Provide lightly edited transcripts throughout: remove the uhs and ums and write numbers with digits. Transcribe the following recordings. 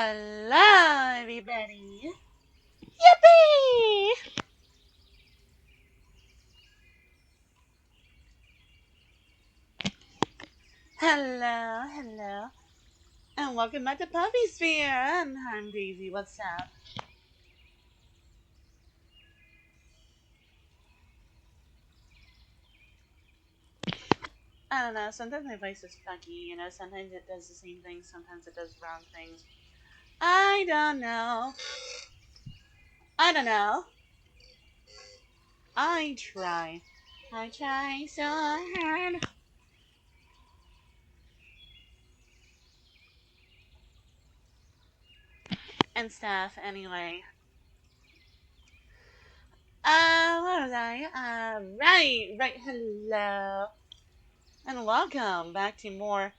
Hello, everybody. Yippee! Hello. And welcome back to Puppy Sphere. I'm Daisy. What's up? I don't know. Sometimes my voice is funky, Sometimes it does the same thing, sometimes it does wrong things. I don't know. I try. I try so hard. And stuff, anyway. What was I? Right, hello. And welcome back to more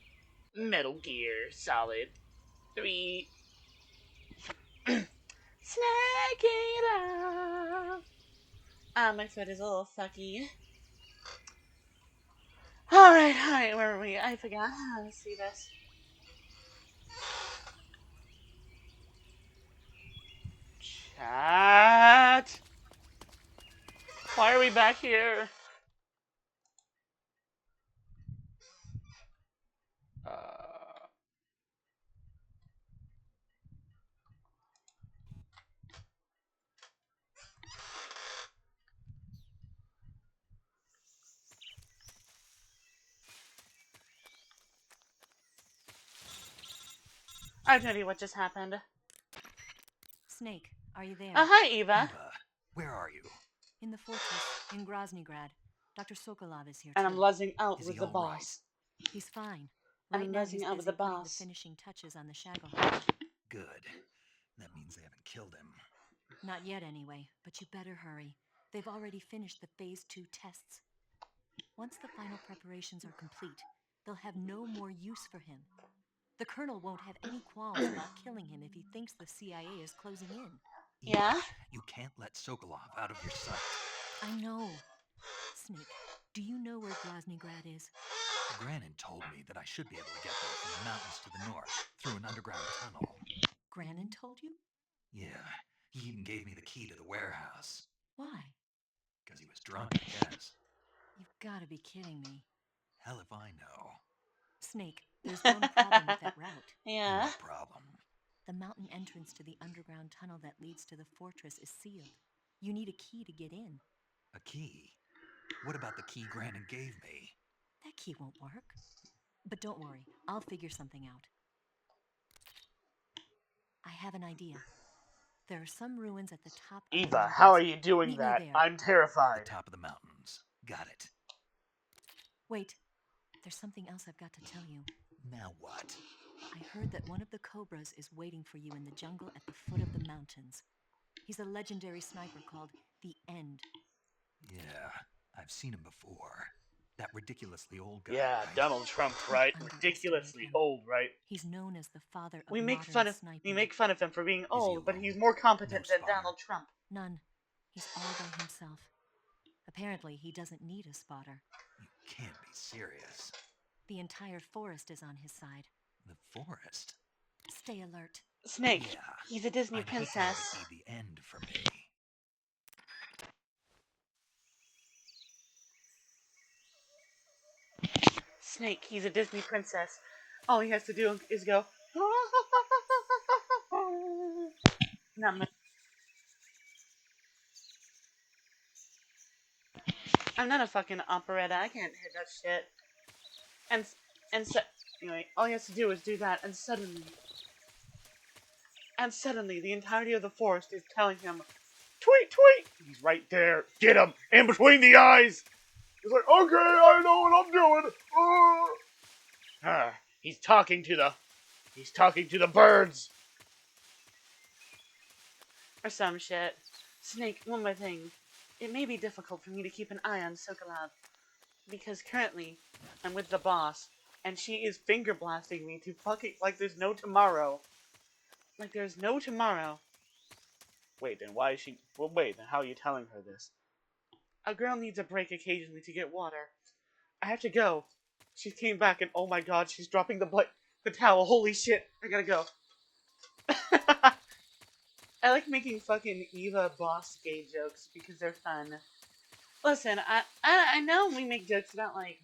Metal Gear Solid 3. Snack it up. My foot is a little fucky. Alright, where were we? I forgot how to see this. Chat! Why are we back here? I'll tell you what just happened. Snake, are you there? Hi, Eva. Eva, where are you? In the fortress, in Groznygrad. Dr. Sokolov is here, And too. I'm buzzing out Is with he the all boss. He's fine. And Right I'm now buzzing he's out with busy the putting the boss. finishing touches on the Shagohod. Good. That means they haven't killed him. Not yet, anyway, but you better hurry. They've already finished the Phase 2 tests. Once the final preparations are complete, they'll have no more use for him. The Colonel won't have any qualms about killing him if he thinks the CIA is closing in. Eva, Yeah? you can't let Sokolov out of your sight. I know. Snake, do you know where Groznygrad is? Granin told me that I should be able to get there from the mountains to the north, through an underground tunnel. Granin told you? Yeah, he even gave me the key to the warehouse. Why? Because he was drunk, I guess. You've got to be kidding me. Hell if I know. Snake, there's one problem with that route. Yeah? What problem? The mountain entrance to the underground tunnel that leads to the fortress is sealed. You need a key to get in. A key? What about the key Granin gave me? That key won't work. But don't worry, I'll figure something out. I have an idea. There are some ruins at the top of the Eva, mountains. how are you doing Meet me that? there. I'm terrified. The top of the mountains. Got it. Wait, there's something else I've got to tell you. Now what? I heard that one of the Cobras is waiting for you in the jungle at the foot of the mountains. He's a legendary sniper called the End. Yeah, I've seen him before. That ridiculously old guy. Yeah, right? Donald Trump, right? Ridiculously old, right? He's known as the father of We make modern sniping. we make fun of him for being old, but alone? he's more competent No than spotter? Donald Trump. None. He's all by himself. Apparently, he doesn't need a spotter. You can't be serious. The entire forest is on his side. The forest? Stay alert. Snake, Yeah, he's a Disney I'd hate to have princess. it be the end for me. Snake, he's a Disney princess. All he has to do is go. Not much. I'm not a fucking operetta. I can't hit that shit. And so anyway, all he has to do is do that, and suddenly, the entirety of the forest is telling him, "Tweet, tweet." He's right there. Get him in between the eyes. He's like, "Okay, I know what I'm doing." He's talking to the birds. Or some shit. Snake, one more thing. It may be difficult for me to keep an eye on Sokolov, because currently I'm with the boss, and she is finger blasting me to fucking like there's no tomorrow. Like there's no tomorrow. Wait, then why is she? Well, wait, then how are you telling her this? A girl needs a break occasionally to get water. I have to go. She came back and oh my god, she's dropping the towel. Holy shit, I gotta go. I like making fucking Eva boss gay jokes because they're fun. Listen, I know we make jokes about like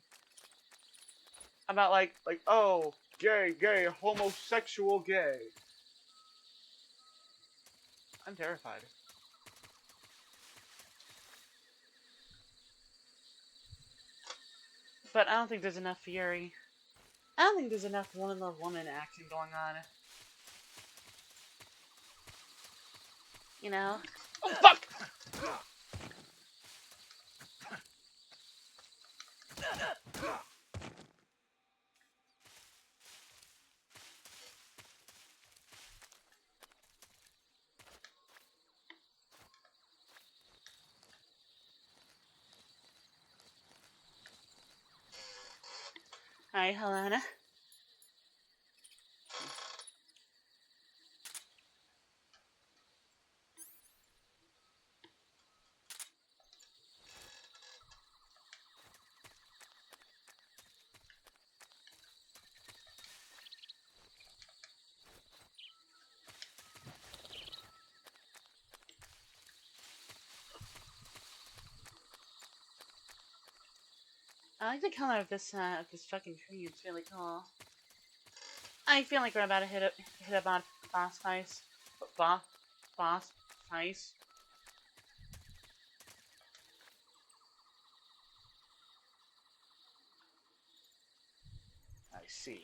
oh gay homosexual gay. I'm terrified. But I don't think there's enough fury. I don't think there's enough woman love woman action going on. You know? Oh fuck! Alright, Helena. I like the color of this fucking tree. It's really cool. I feel like we're about to hit a boss fight. Boss fight. I see.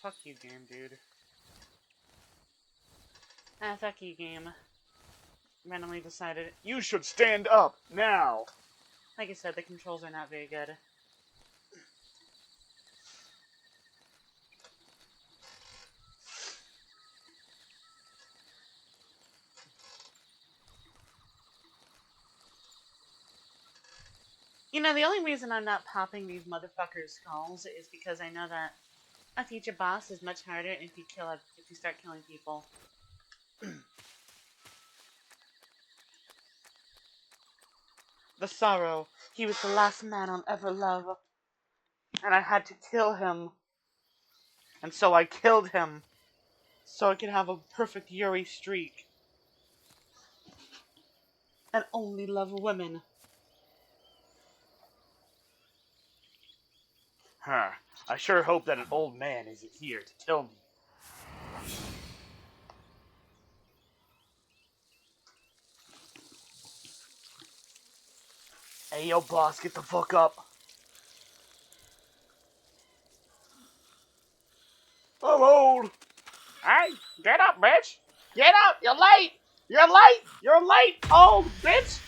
Fuck you, game, dude. Ah, fuck you, game. Randomly decided you should stand up now. Like I said, the controls are not very good. You know, the only reason I'm not popping these motherfuckers' skulls is because I know that a future boss is much harder if you start killing people. The sorrow. He was the last man I'll ever love. And I had to kill him. And so I killed him. So I could have a perfect Yuri streak. And only love women. Huh. I sure hope that an old man isn't here to kill me. Hey, yo, boss, get the fuck up. I'm old. Hey, get up, bitch. Get up, you're late. You're late. You're late, old bitch.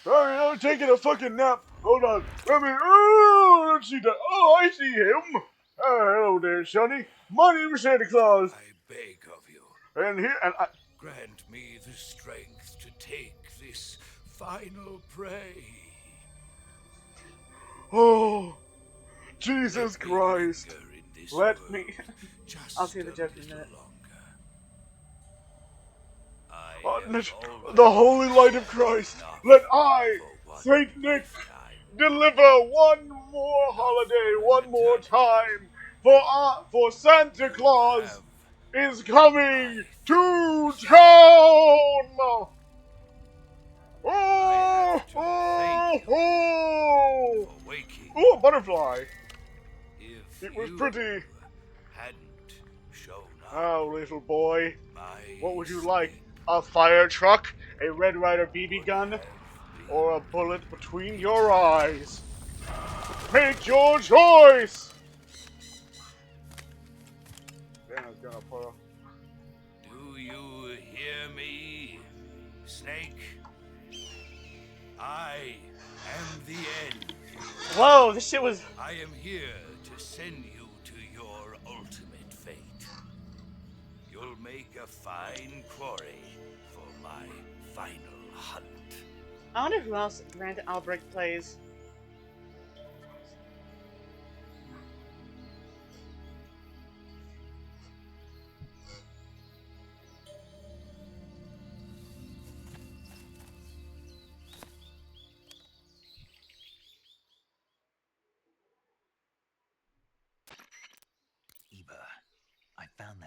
Sorry, I'm taking a fucking nap. Hold on. Let me. Oh, let's see that. Oh, I see him. Hello there, Sonny. My name is Santa Claus. I beg of you, And here, and I. grant me the strength to take this final prey. Oh, Jesus Let me Christ. linger in this Let world me. just I'll see the a joke in a little minute. longer. I Oh, have already the holy light of shared Christ. enough Let I, for one Saint Nick, lifetime. deliver one more holiday, one more time. For Santa You Claus have is coming my to thanks. town. I Oh, have to oh, thank you oh. for waking Oh, a butterfly. If It was you pretty. hadn't shown up, Oh, little boy. my What would you sleep like? A fire truck? A Red Ryder BB would gun? have Or a been bullet between your eyes? Make your choice! Then I was gonna put a... Do you hear me, Snake? I am the end. Whoa, this shit was... I am here to send you to your ultimate fate. You'll make a fine quarry for my final hunt. I wonder who else Grant Albrecht plays.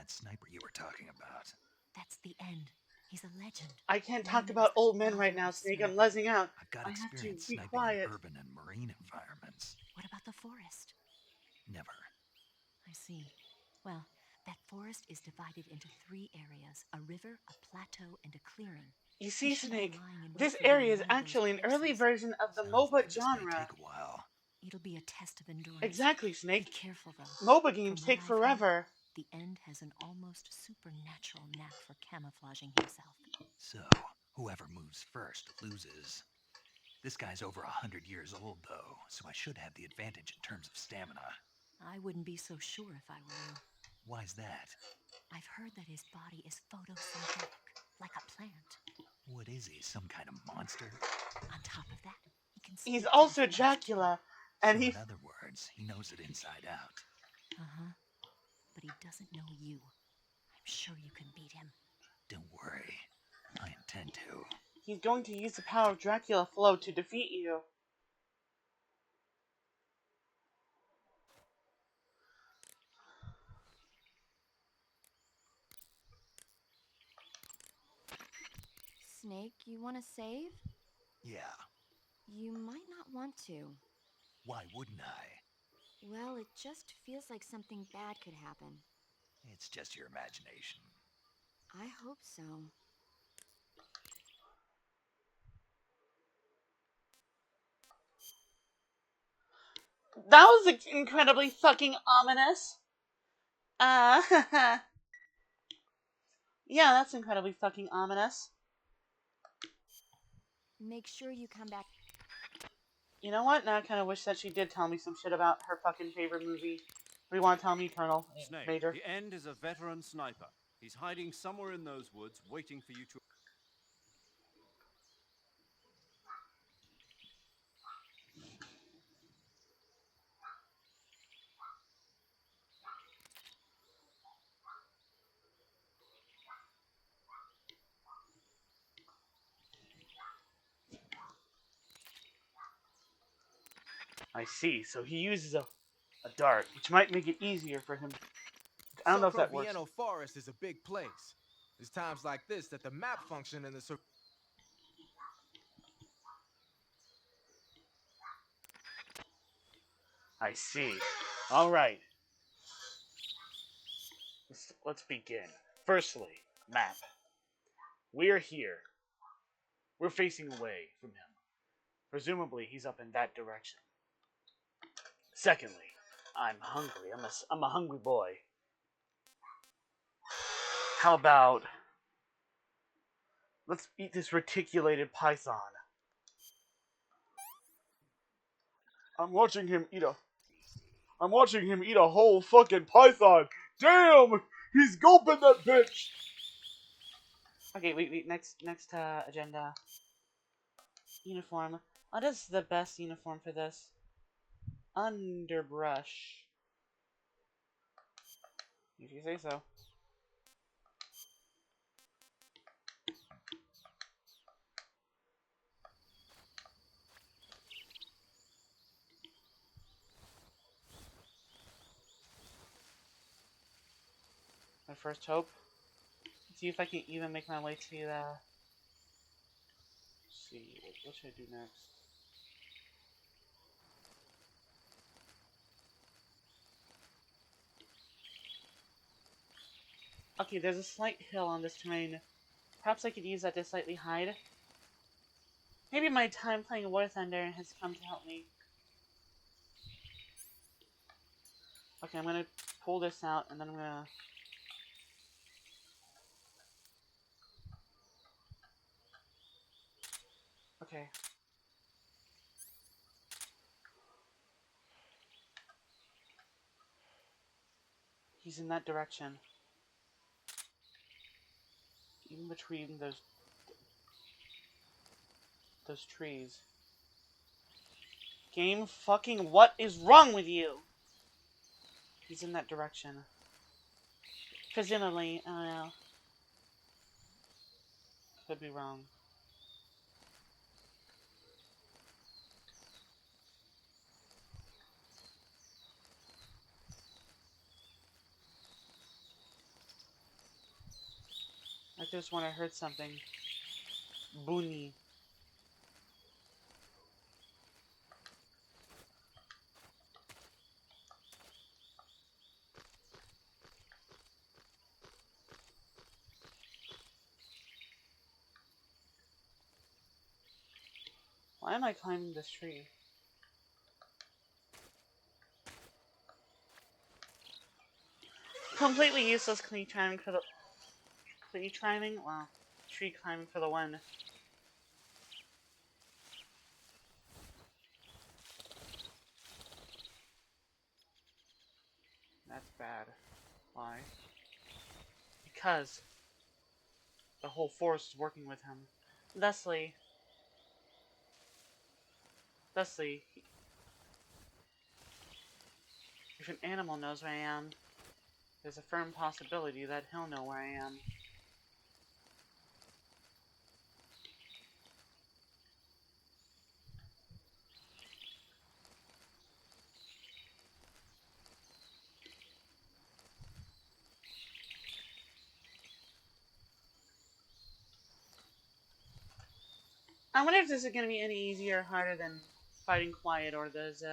that sniper you were talking about? That's the end. He's a legend. I can't Known talk as about the old men father right now, of Snake. I'm sniping. lezzing out. I've got I have to experience be sniping quiet. in urban and marine environments. What about the forest? Never. I see. Well, that forest is divided into 3 areas: a river, a plateau, and a clearing. You He see, should be Snake, lying in wait this for you area in is one of those actually an early places. version of the Sounds MOBA like this may genre. take a while. It'll be a test of endurance. Exactly, Be Snake. careful, though. MOBA games From what take I've forever. heard, the End has an almost supernatural knack for camouflaging himself. So, whoever moves first loses. This guy's over 100 years old, though, so I should have the advantage in terms of stamina. I wouldn't be so sure if I were you. Why's that? I've heard that his body is photosynthetic, like a plant. What is he, some kind of monster? On top of that, he can He's speak to also the forest, Dracula, and So he. in other words, he knows it inside out. Uh-huh. But he doesn't know you. I'm sure you can beat him. Don't worry. I intend to. He's going to use the power of Dracula Flow to defeat you. Snake, you want to save? Yeah, You might not want to. why wouldn't I? Well, it just feels like something bad could happen. It's just your imagination. I hope so. That was incredibly fucking ominous. Yeah, that's incredibly fucking ominous. Make sure you come back. You know what? Now I kind of wish that she did tell me some shit about her fucking favorite movie. What do you want to tell me, Colonel? Snake, Major? the End is a veteran sniper. He's hiding somewhere in those woods, waiting for you to... I see. So he uses a dart, which might make it easier for him. I don't know if that works. Sacroviano Forest is a big place. It's times like this that the map function in the I see. All right. Let's begin. Firstly, map. We're here. We're facing away from him. Presumably, he's up in that direction. Secondly, I'm hungry. I'm a hungry boy. How about let's eat this reticulated python. I'm watching him eat a whole fucking python. Damn! He's gulping that bitch. Okay, wait. Next agenda. Uniform. What is the best uniform for this? Underbrush. If you say so. My first hope. Let's see if I can even make my way to the... Let's see, what should I do next? Okay, there's a slight hill on this terrain. Perhaps I could use that to slightly hide. Maybe my time playing War Thunder has come to help me. Okay, I'm gonna pull this out, and then I'm gonna... Okay. He's in that direction. In between those trees. Game fucking what is wrong with you? He's in that direction. Presumably, I don't know. Could be wrong. I just when I heard something. Boony. Why am I climbing this tree? Completely useless tree climbing for the tree climbing for the one. That's bad. Why? Because the whole forest is working with him. Thusly, if an animal knows where I am, there's a firm possibility that he'll know where I am. I wonder if this is gonna be any easier or harder than fighting quiet or those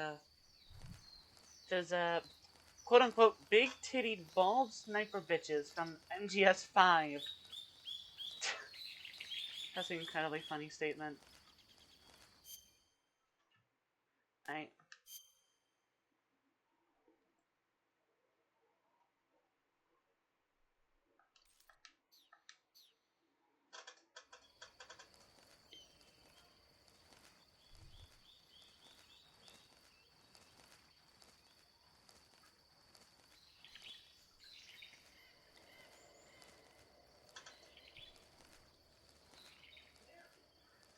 quote unquote big tittied bald sniper bitches from MGS 5. That's an incredibly funny statement. Alright.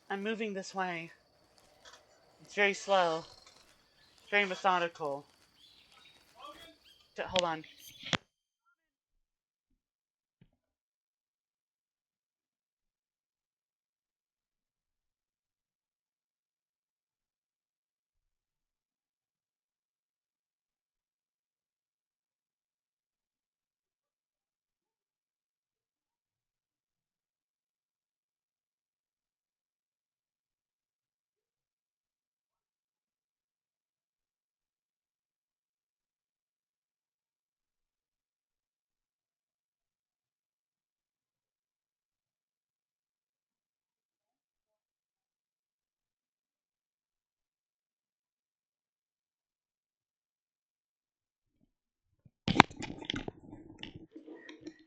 I'm moving this way. It's very slow. Very methodical. Hold on.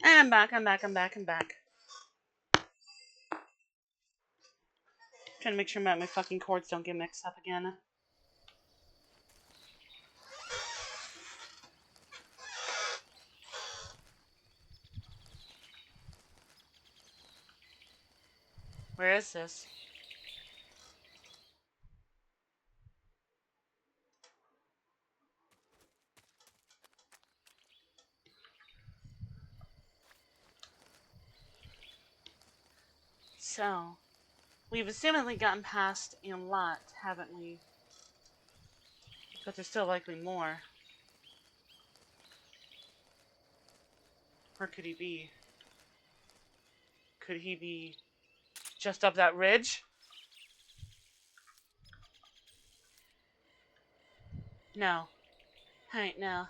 And I'm back. Trying to make sure my fucking cords don't get mixed up again. Where is this? So, we've assumedly gotten past a lot, haven't we? But there's still likely more. Where could he be? Could he be just up that ridge? No. Alright, no.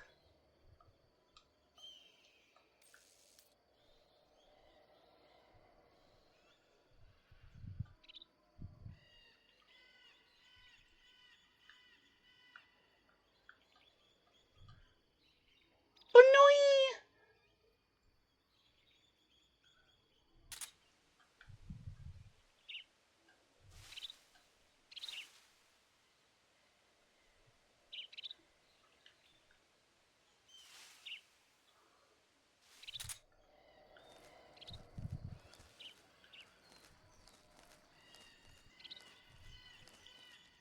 Bonoi!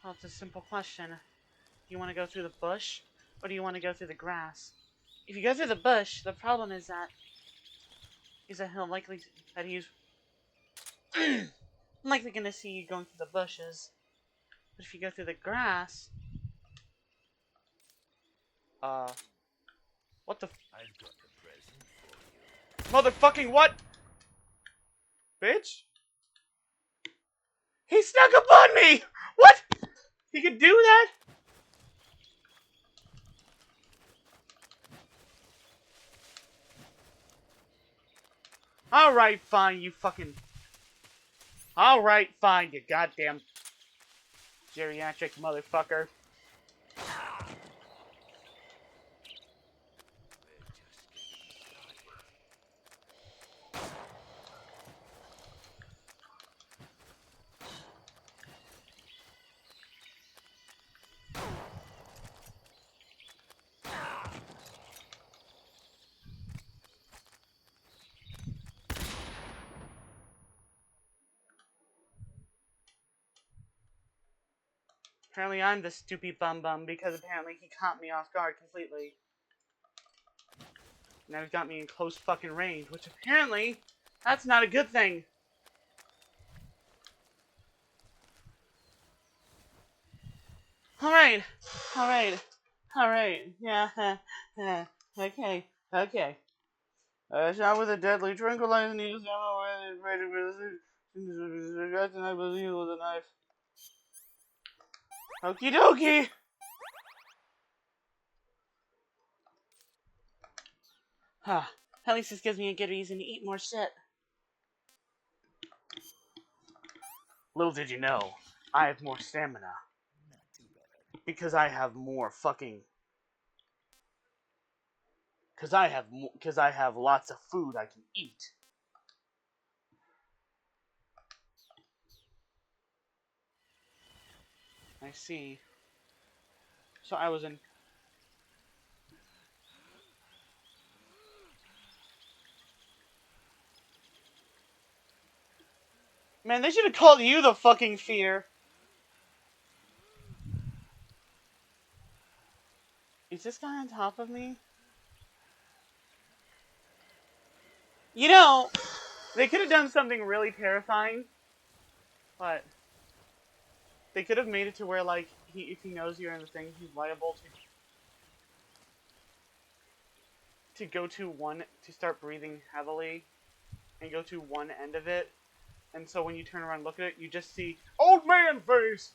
Well, it's a simple question. Do you want to go through the bush, or do you want to go through the grass? If you go through the bush, the problem is that he'll likely that he's likely gonna see you going through the bushes. But if you go through the grass, what the I've got a present for you. motherfucking what? Bitch. He snuck up on me! What? He could do that? Alright, fine, you fucking... Alright, fine, you goddamn geriatric motherfucker. Apparently I'm the stupid bum because apparently he caught me off guard completely. Now he's got me in close fucking range, which apparently, that's not a good thing. Alright, alright, alright, yeah, okay, okay. Shot with a deadly tranquilizer needle, and I believe it was a knife. Okie dokie! Huh. At least this gives me a good reason to eat more shit. Little did you know, I have more stamina. Because I have more fucking... Because I have lots of food I can eat. I see. So I was in... Man, they should have called you the fucking fear. Is this guy on top of me? You know, they could have done something really terrifying. But they could have made it to where, like, if he knows you're in the thing, he's liable to go to start breathing heavily and go to one end of it. And so when you turn around and look at it, you just see old man face.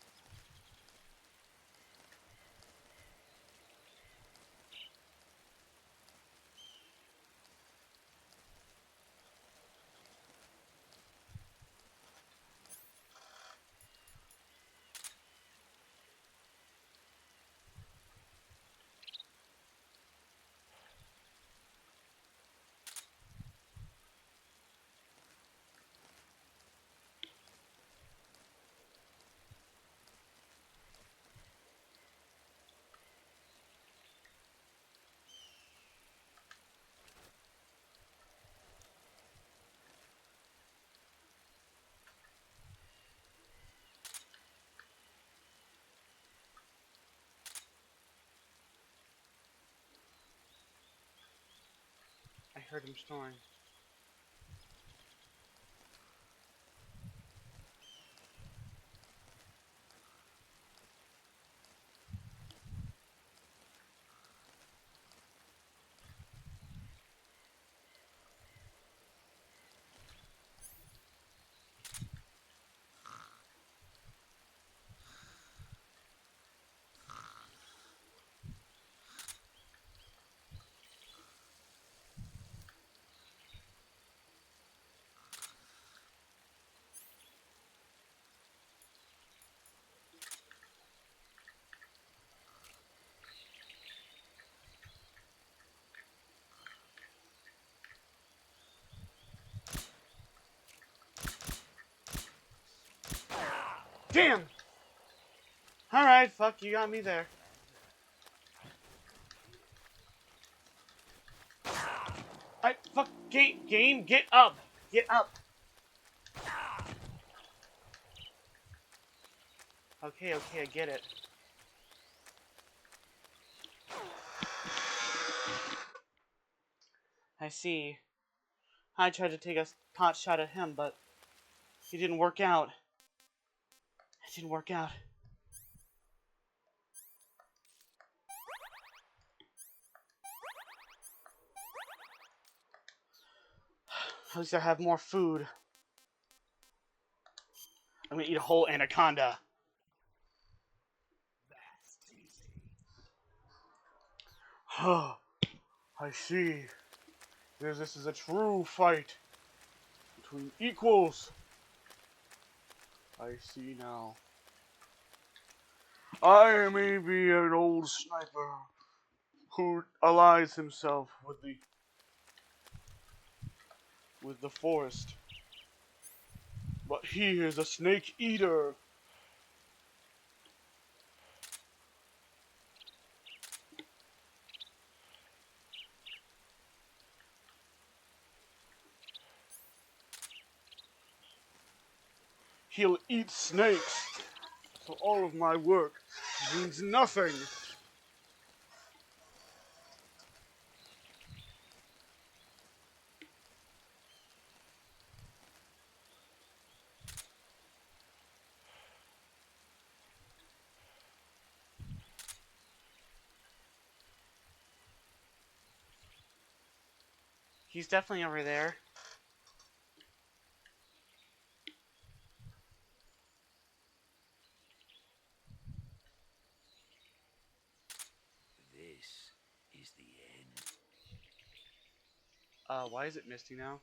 I heard him snoring. Damn! Alright, fuck, you got me there. Fuck, game, get up! Get up! Okay, I get it. I see. I tried to take a pot shot at him, but it didn't work out. It didn't work out. At least I have more food. I'm gonna eat a whole anaconda. Huh. I see. This is a true fight between equals. I see now. I may be an old sniper who allies himself with the forest, but he is a snake eater. He'll eat snakes, so all of my work means nothing. He's definitely over there. This is the end. Why is it misty now?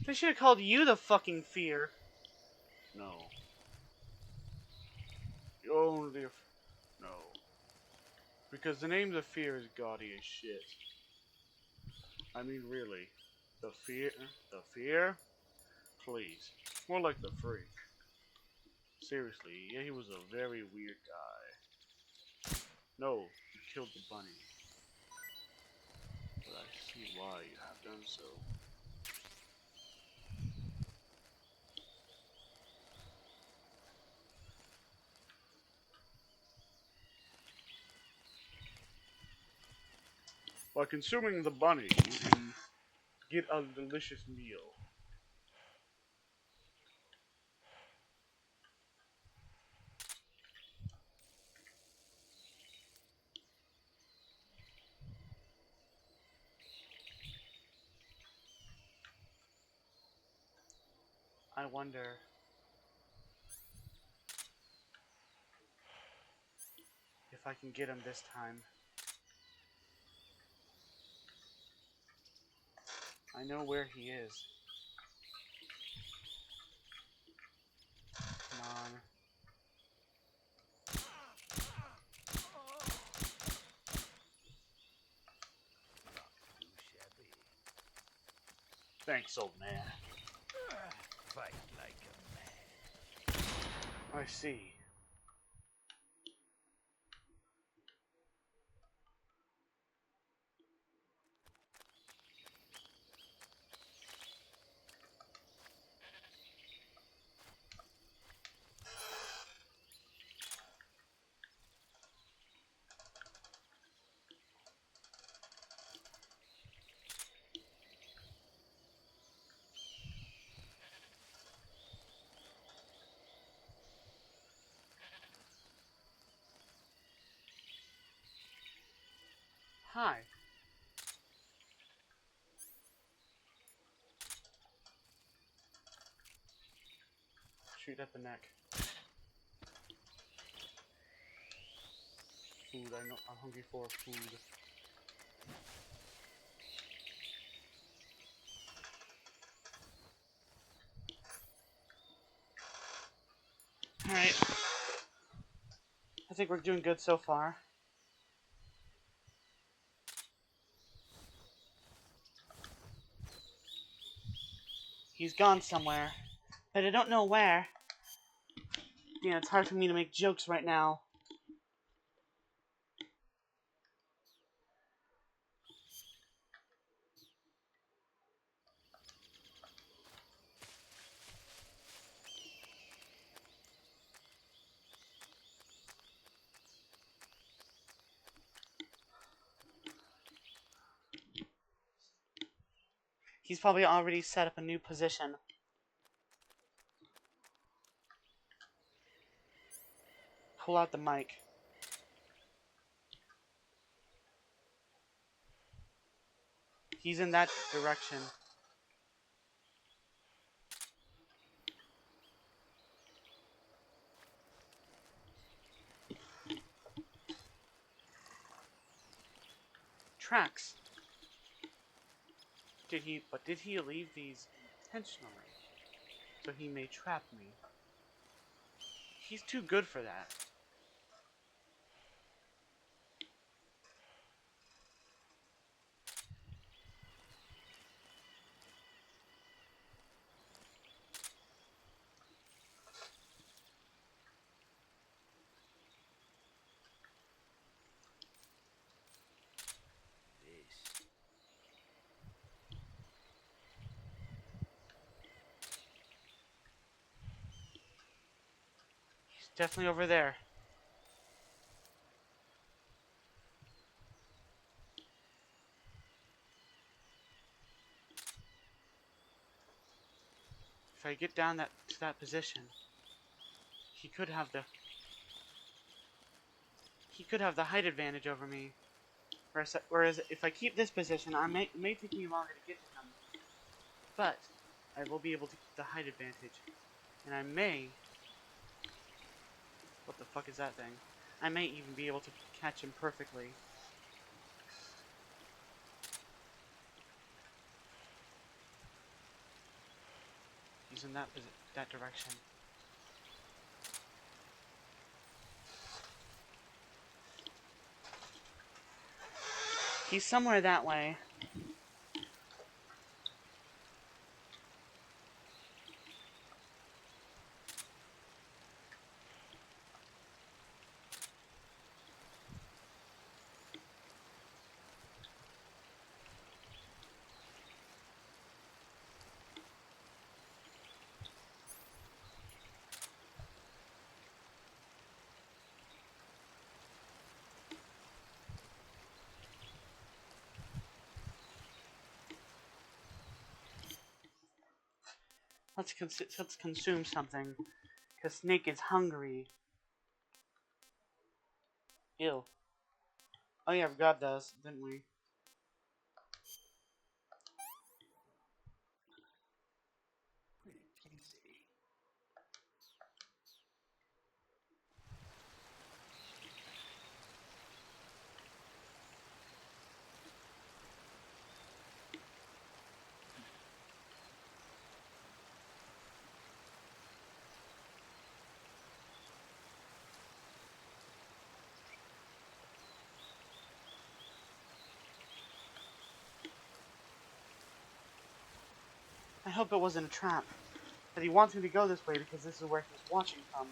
They should have called you the fucking fear. No. You only no. Because the name the fear is gaudy as shit. I mean, really. The fear? The fear? Please. More like the freak. Seriously, yeah, he was a very weird guy. No, you killed the bunny. But I see why you have done so. By consuming the bunny, you can get a delicious meal. I wonder if I can get him this time. I know where he is. Come on. Too shabby. Thanks, old man. Fight like a man. I see. Hi. Shoot at the neck. Food, I know I'm hungry for food. Alright. I think we're doing good so far. He's gone somewhere, but I don't know where. Yeah, it's hard for me to make jokes right now. He's probably already set up a new position. Pull out the mic. He's in that direction. Tracks. Did he leave these intentionally? So he may trap me. He's too good for that. This. He's definitely over there. If I get down to that position, he could have the height advantage over me. Whereas if I keep this position, it may take me longer to get to him. But I will be able to keep the height advantage. And I may... What the fuck is that thing? I may even be able to catch him perfectly. He's in that direction. He's somewhere that way. Let's consume something. Because Snake is hungry. Ew. Oh yeah, we got those, didn't we? Pretty tasty. I hope it wasn't a trap. That he wants me to go this way because this is where he's watching from.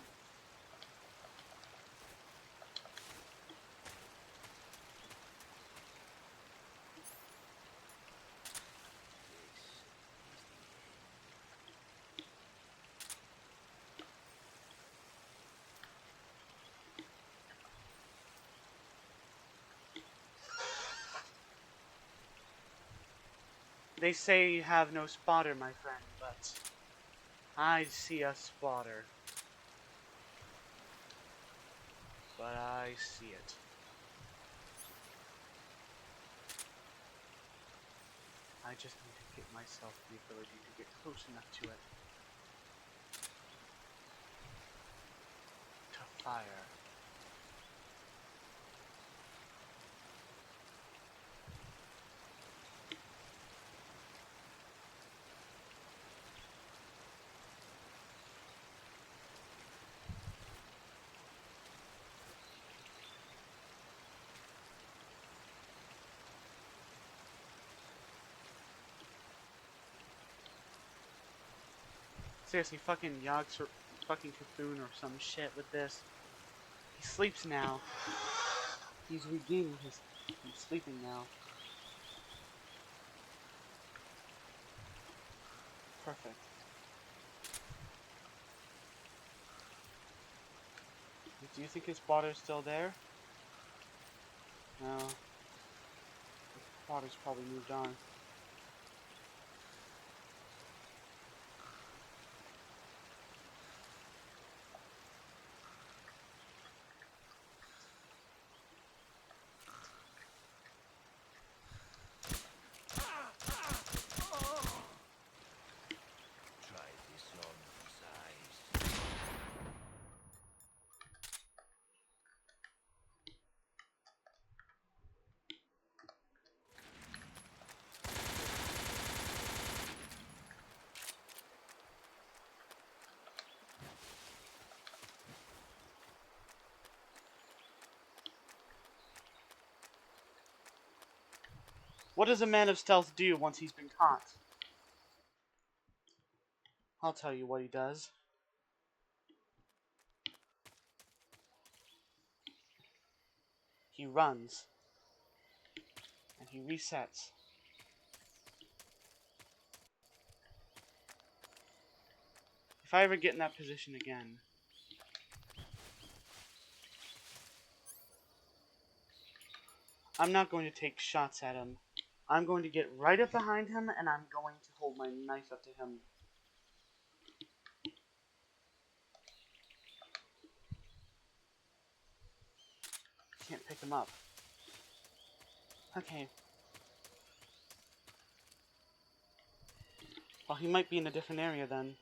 They say you have no spotter, my friend, but I see a spotter. But I see it. I just need to get myself the ability to get close enough to it. To fire. Seriously, fucking Yogg's or fucking Cthulhu or some shit with this. He sleeps now. He's regaining his... He's sleeping now. Perfect. Do you think his spotter's still there? No. His spotter's probably moved on. What does a man of stealth do once he's been caught? I'll tell you what he does. He runs. And he resets. If I ever get in that position again, I'm not going to take shots at him. I'm going to get right up behind him and I'm going to hold my knife up to him. Can't pick him up. Okay. Well, he might be in a different area then.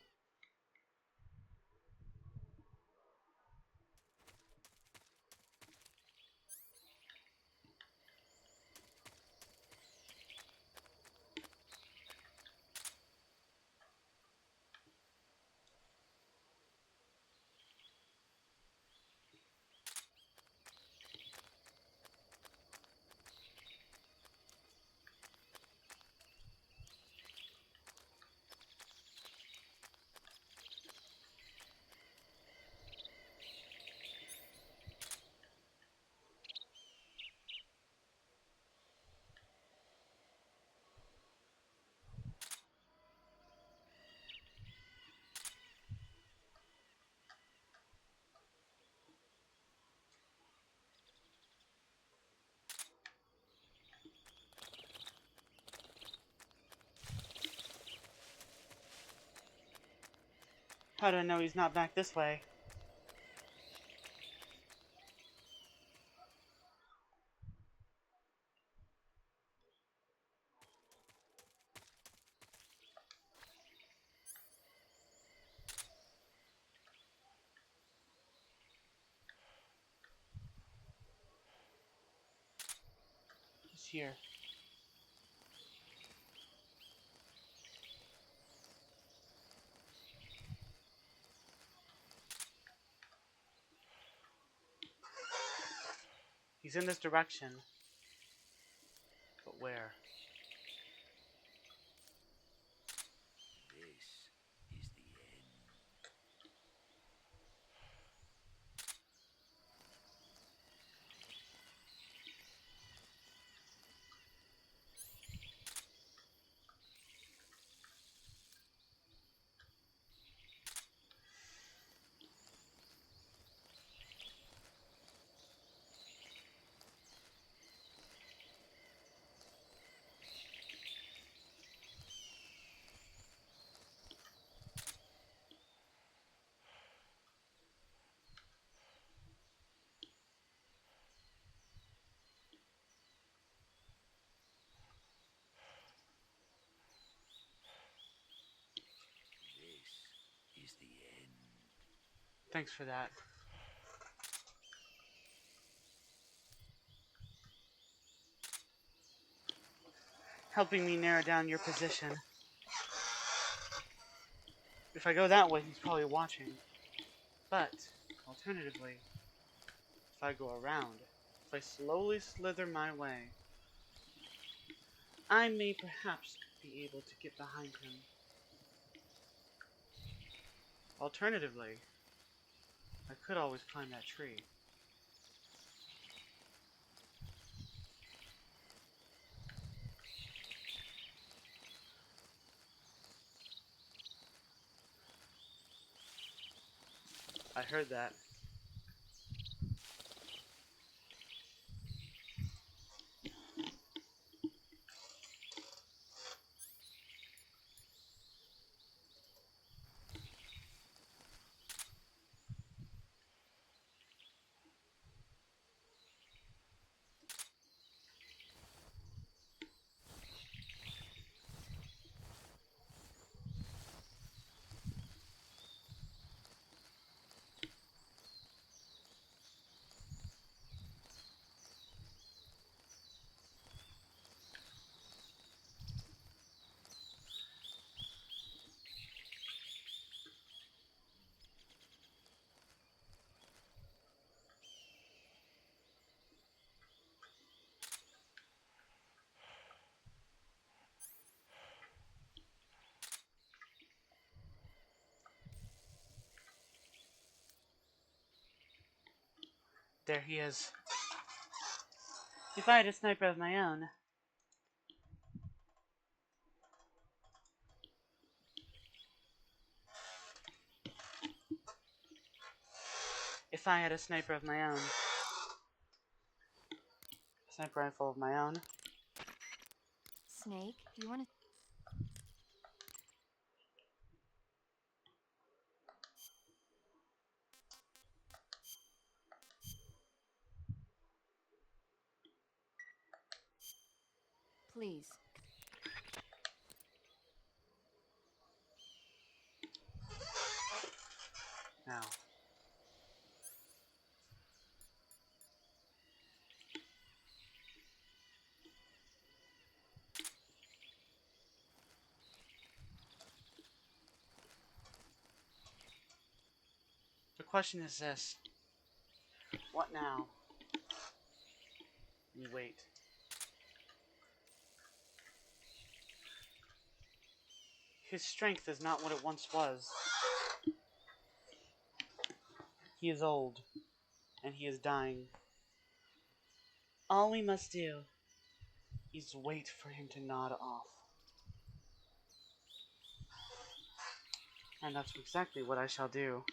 How do I know he's not back this way? He's here. He's in this direction. But where? This is the end. This is the end. Thanks for that. Helping me narrow down your position. If I go that way, he's probably watching. But, alternatively, if I go around, if I slowly slither my way, I may perhaps be able to get behind him. Alternatively, I could always climb that tree. I heard that. There he is. If I had a sniper of my own... If I had a sniper of my own... Sniper rifle of my own... Snake, do you want to... Please. Now. The question is this. What now? You wait. His strength is not what it once was. He is old, and he is dying. All we must do is wait for him to nod off. And that's exactly what I shall do.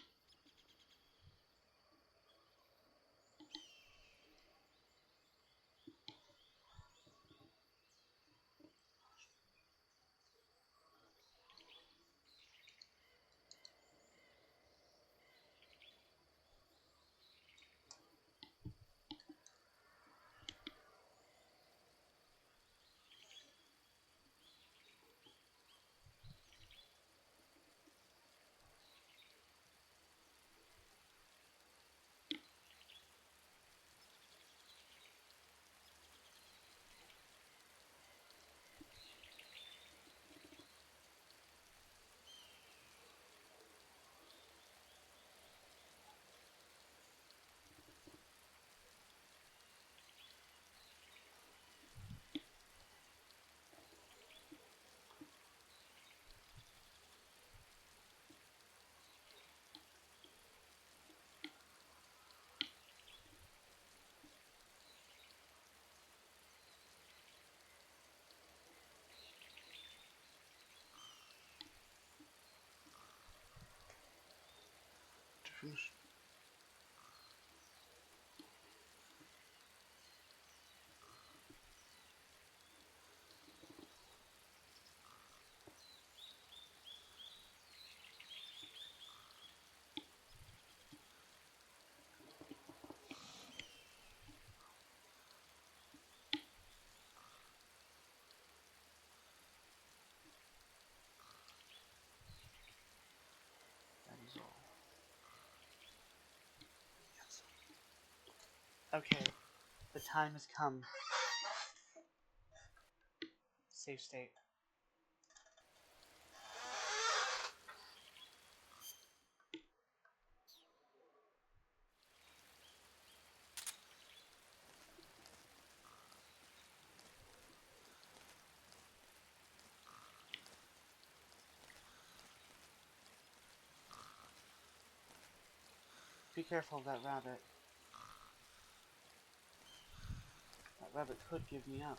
That is all. Okay, the time has come. Save state. Be careful of that rabbit. That rabbit could give me up.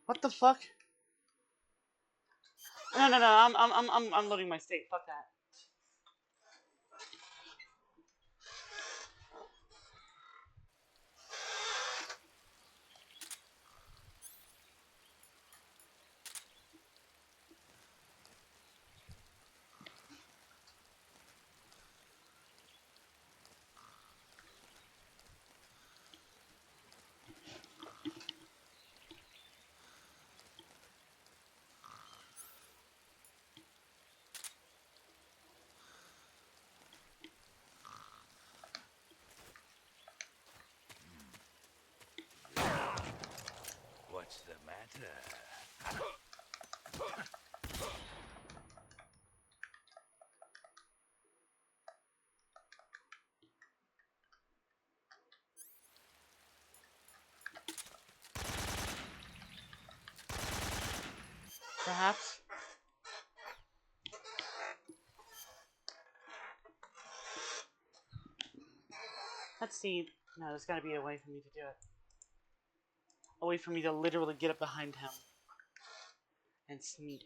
What the fuck? No, I'm loading my state. Fuck that. Let's see. No, there's gotta be a way for me to do it. A way for me to literally get up behind him and sneak.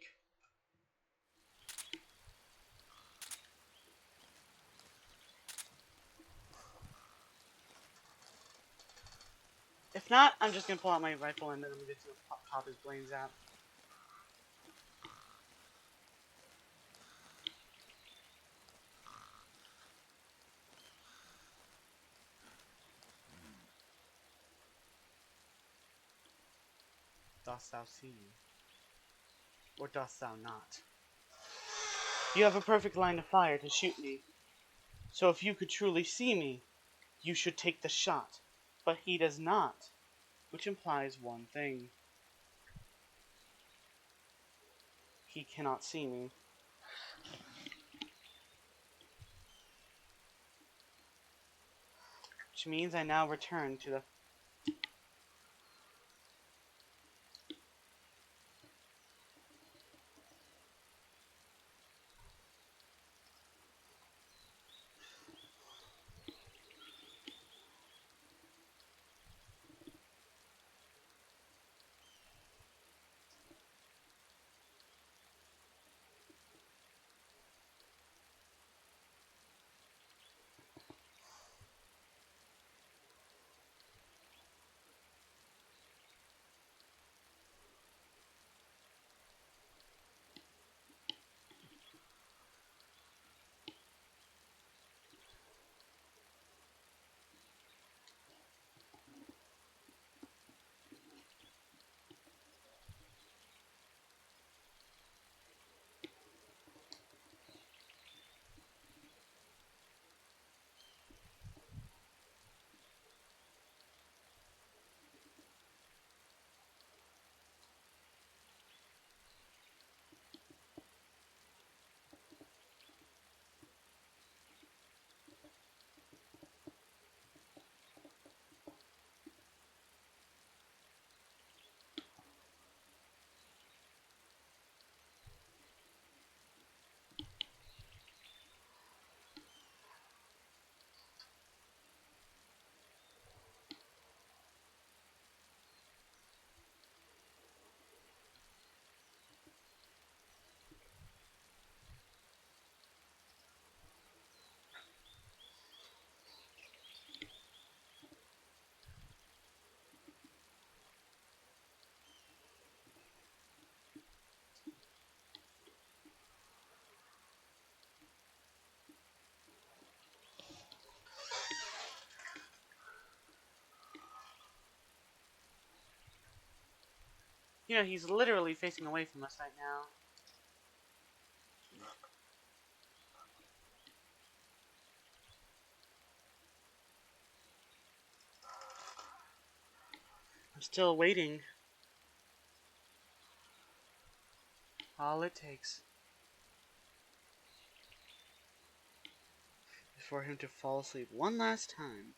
If not, I'm just gonna pull out my rifle and then I'm just gonna pop his brains out. Dost thou see me? Or dost thou not? You have a perfect line of fire to shoot me. So if you could truly see me, you should take the shot. But he does not. Which implies one thing. He cannot see me. Which means I now return to the... You know, he's literally facing away from us right now. I'm still waiting. All it takes is for him to fall asleep one last time.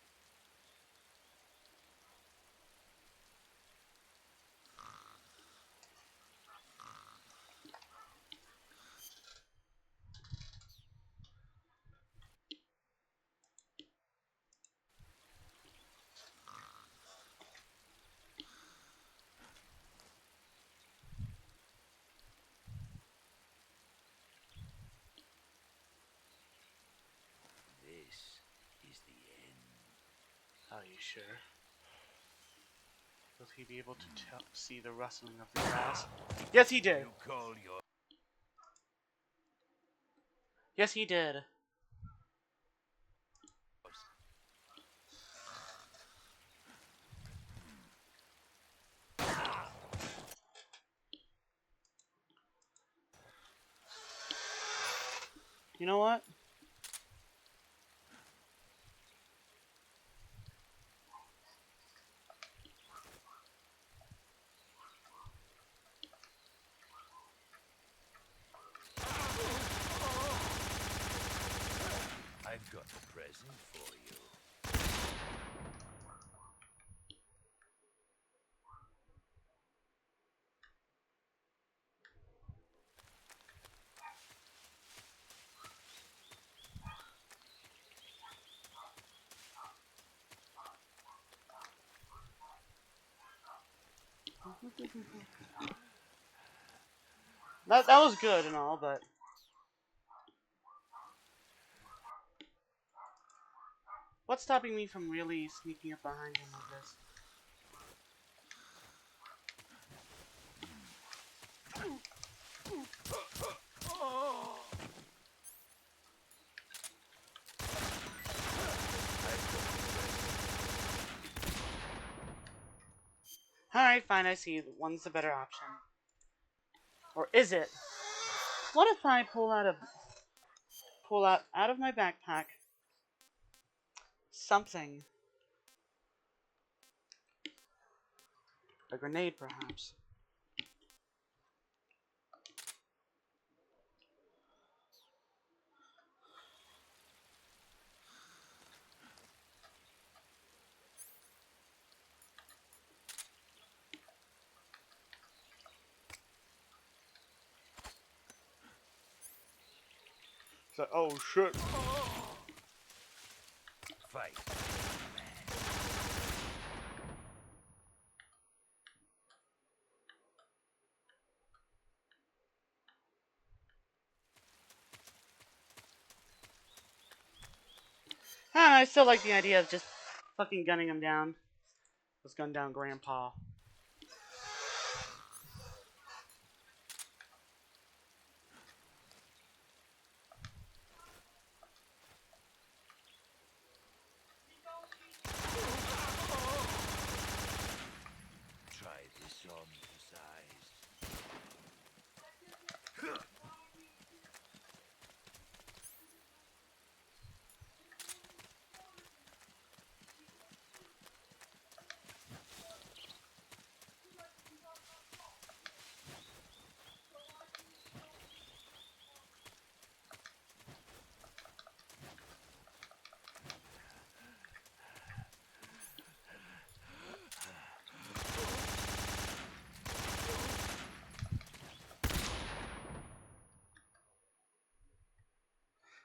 This is the end. Are you sure? Will he be able to see the rustling of the grass? Yes, he did. You call your... Yes, he did. You know what? I've got a present for you. That was good and all, but what's stopping me from really sneaking up behind him like this? Alright, fine, I see. One's the better option. Or is it? What if I pull out of my backpack something? A grenade, perhaps. So, oh shit. Fight. I still like the idea of just fucking gunning him down. Let's gun down Grandpa. Try this on for size.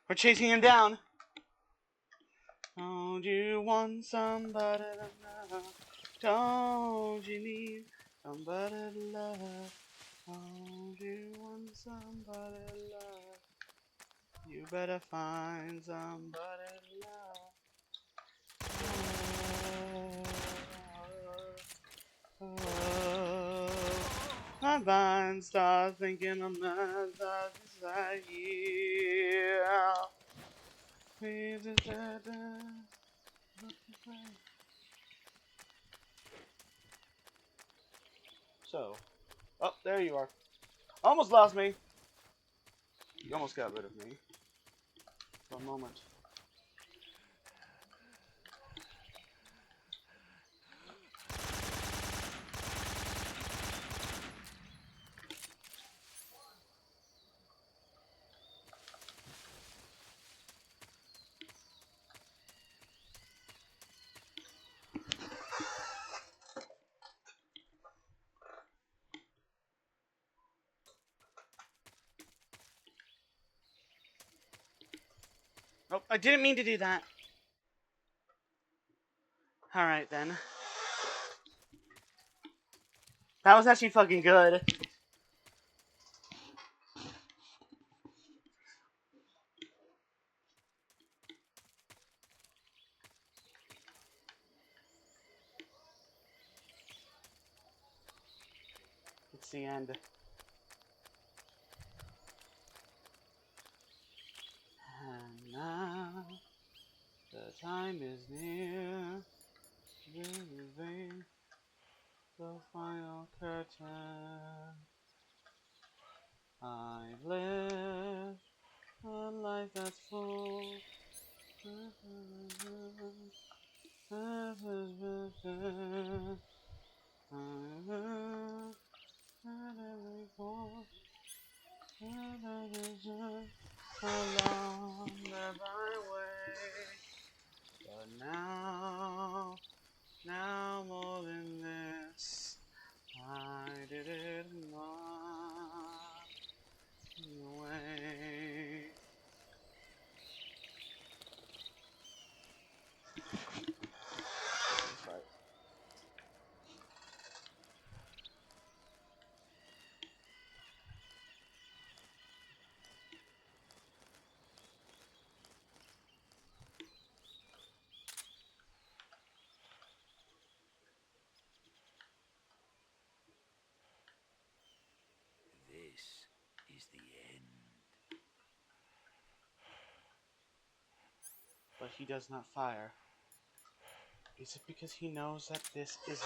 We're chasing him down. Don't you want somebody to love? Don't you need somebody to love? Don't you want somebody to love? You better find somebody to love. My mind starts thinking I'm not inside here. So, oh, there you are. Almost lost me. You almost got rid of me. For a moment. Oh, I didn't mean to do that. Alright then. That was actually fucking good. It's the end. And now the time is near, removing the final curtain. I've lived a life that's full. Along the byway, but now more than this, I did it my way. That's right. but he does not fire. Is it because he knows that this is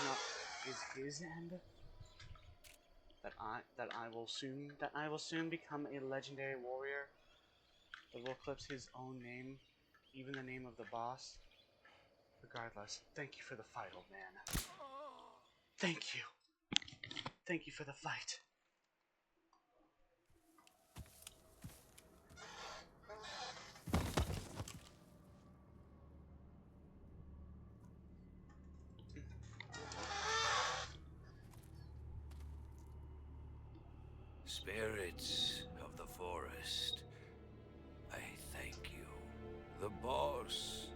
his end? That I will soon become a legendary warrior that will eclipse his own name, even the name of the boss. Regardless, thank you for the fight, old man. Thank you. Thank you for the fight. Spirits of the forest, I thank you. The boss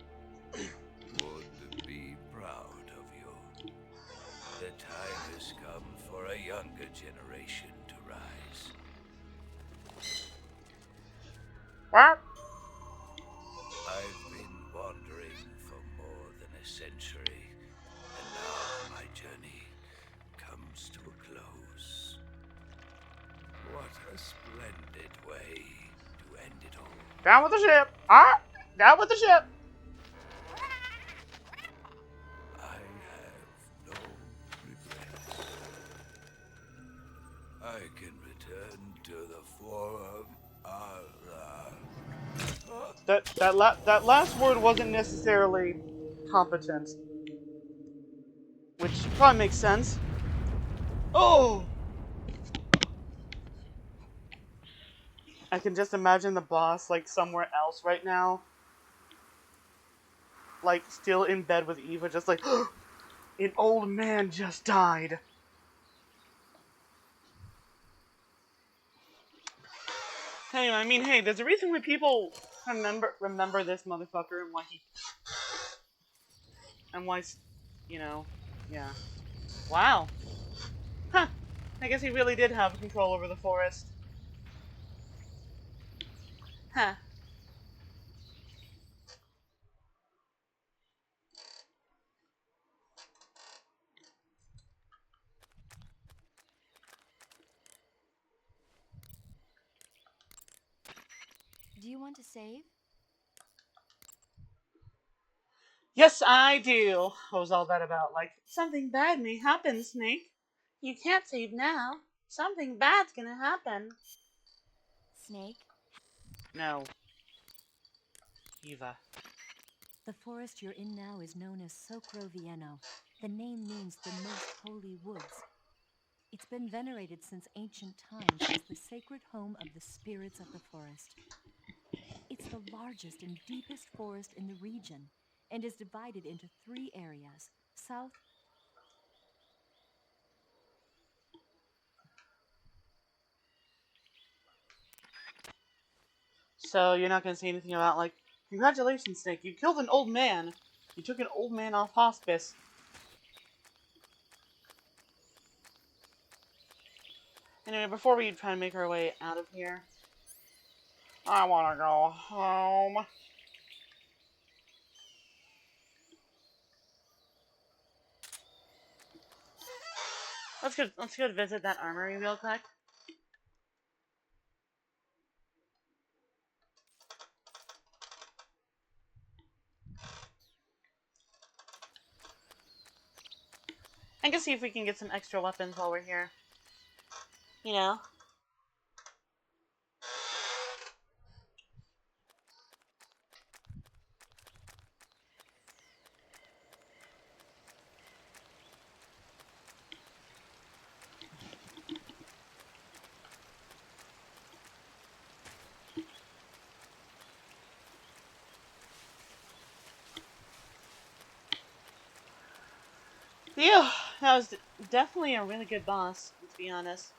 would be proud of you. The time has come for a younger generation to rise. What? I've been wandering for more than a century, and now my journey comes to a close. What a splendid way to end it all. Down with the ship! Ah! Down with the ship! I have no regrets. I can return to the Forum. That last word wasn't necessarily competent. Which probably makes sense. Oh! I can just imagine the boss, like, somewhere else right now. Like, still in bed with Eva, just like, an old man just died. Anyway, I mean, hey, there's a reason why people remember this motherfucker and why, you know, yeah. Wow. Huh. I guess he really did have control over the forest. Huh. Do you want to save? Yes, I do. What was all that about? Like, something bad may happen, Snake. You can't save now. Something bad's gonna happen. Snake? No. Eva. The forest you're in now is known as Sokrovieno. The name means the most holy woods. It's been venerated since ancient times as the sacred home of the spirits of the forest. It's the largest and deepest forest in the region and is divided into 3 areas: south, So you're not gonna say anything about, like, congratulations, Snake, you killed an old man. You took an old man off hospice. Anyway, before we try and make our way out of here, I wanna go home. Let's go visit that armory real quick. And go see if we can get some extra weapons while we're here. You know? Yeah, that was definitely a really good boss, to be honest.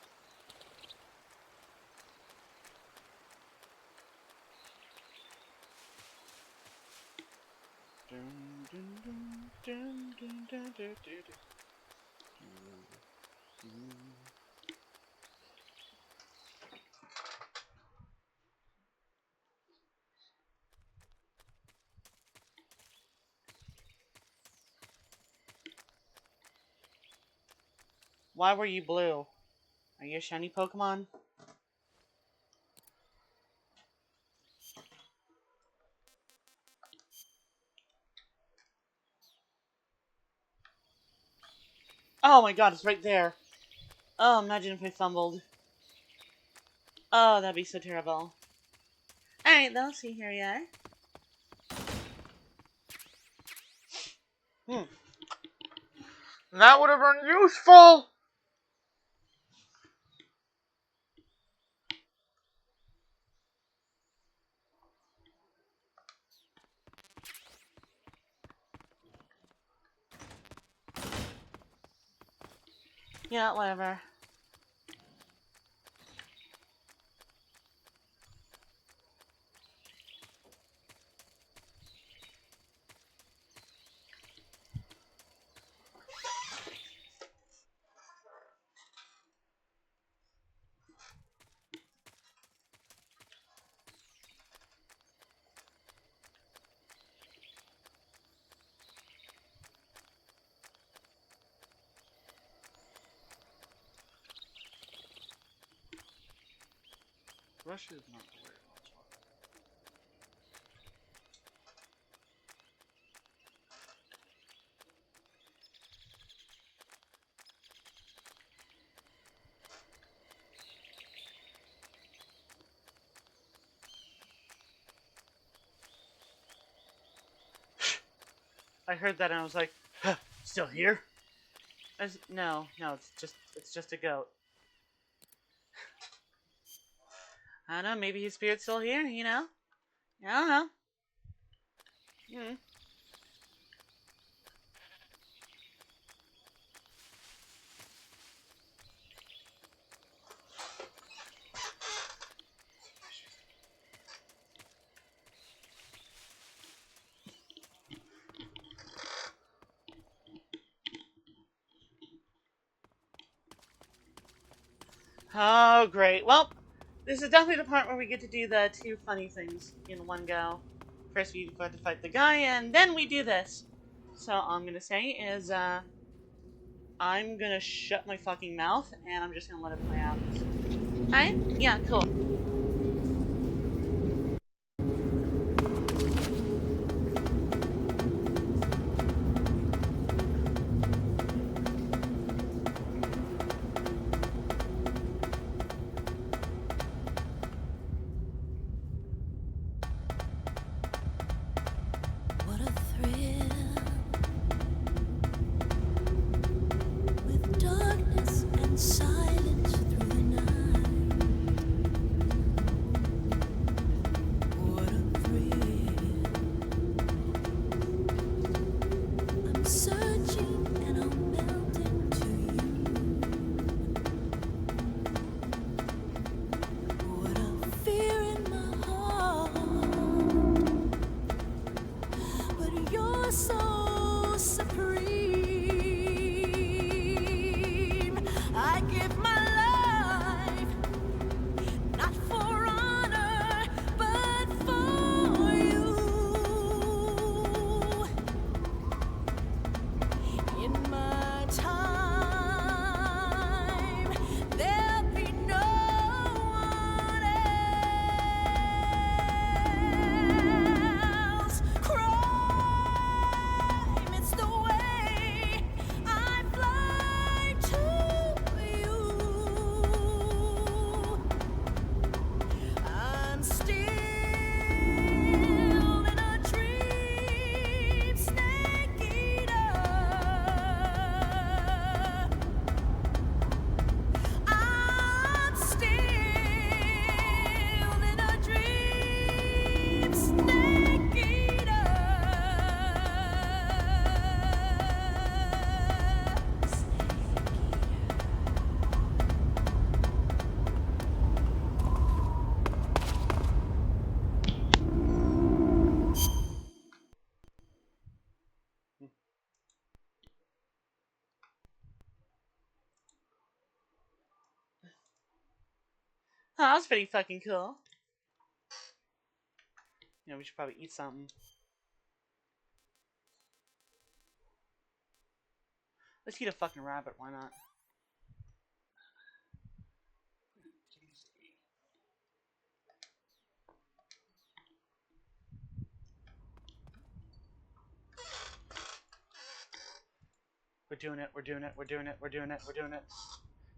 Why were you blue? Are you a shiny Pokemon? Oh my god, it's right there. Oh, imagine if I fumbled. Oh, that'd be so terrible. Alright, let's see, here we are. That would have been useful! Yeah, whatever. Russia is not the way. I heard that and I was like, huh, still here? No, it's just a goat. I don't know, maybe his spirit's still here, you know? I don't know. Hmm. Oh, great. Well, this is definitely the part where we get to do the two funny things in one go. First, we have to fight the guy, and then we do this. So, all I'm gonna say is, I'm gonna shut my fucking mouth, and I'm just gonna let it play out. Alright? Yeah, cool. What a thrill with darkness and silence through the night. What a thrill. I'm searching and I'm melting to you. What a fear in my heart. But you're so supreme. I give my life not for honor, but for you. In my time, there'll be no one else. Crime, it's the way I fly to you. I'm still in a dream, snake eater. I'm still in a dream, snake eater. Oh, that was pretty fucking cool. You know, we should probably eat something. Let's eat a fucking rabbit, why not? We're doing it, we're doing it, we're doing it, we're doing it, we're doing it.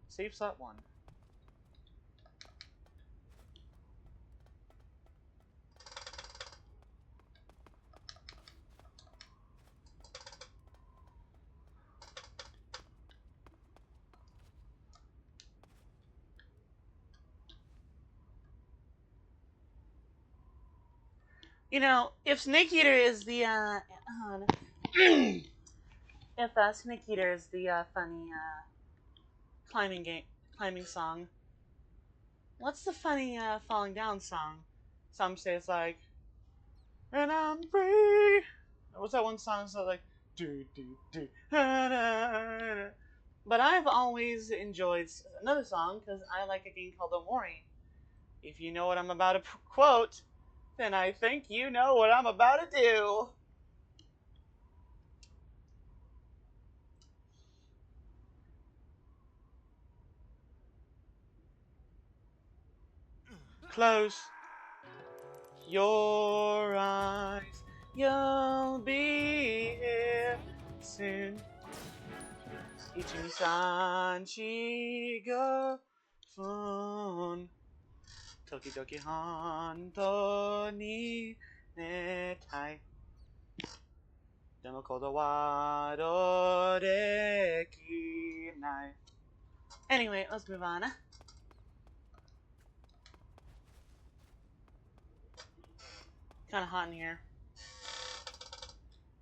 Save slot 1. You know, if Snake Eater is the, if Snake Eater is the, funny, climbing song, what's the funny, falling down song? Some say it's like, and I'm free. What's that one song that's like, do, do, do, but I've always enjoyed another song, because I like a game called Don't Worry. If you know what I'm about to quote, then I think you know what I'm about to do. Close your eyes, you'll be here soon. Ichi-san chigo fun. Tokidoki honto ni netai. Demo kodo wa dorekinai. Anyway, let's move on. Kind of hot in here.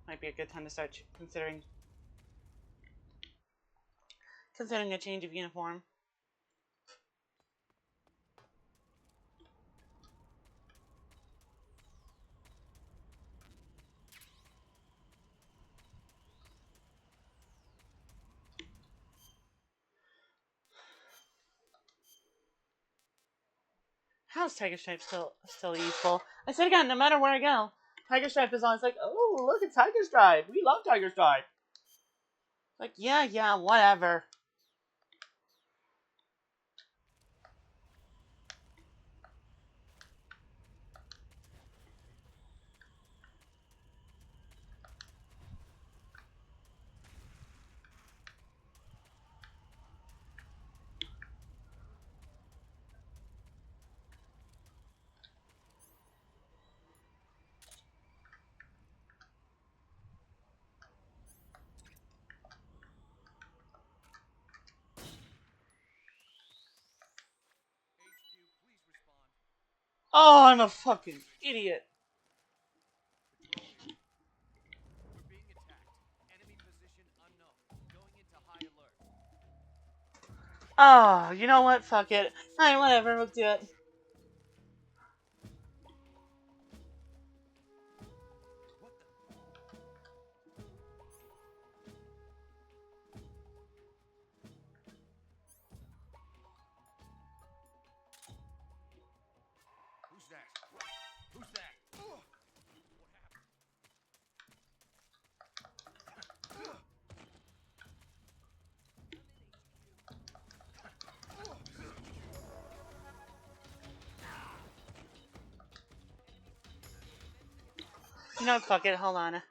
Might be a good time to start considering a change of uniform. How's Tiger Stripe still useful? I said again, no matter where I go, Tiger Stripe is always like, oh, look at Tiger Stripe. We love Tiger Stripe. Like, yeah, whatever. Oh, I'm a fucking idiot. We're being attacked. Enemy position unknown. Going into high alert. Oh, you know what? Fuck it. Alright, whatever. We'll do it. What the? Who's that? Who's that? What happened? You know what? Fuck it. Hold on.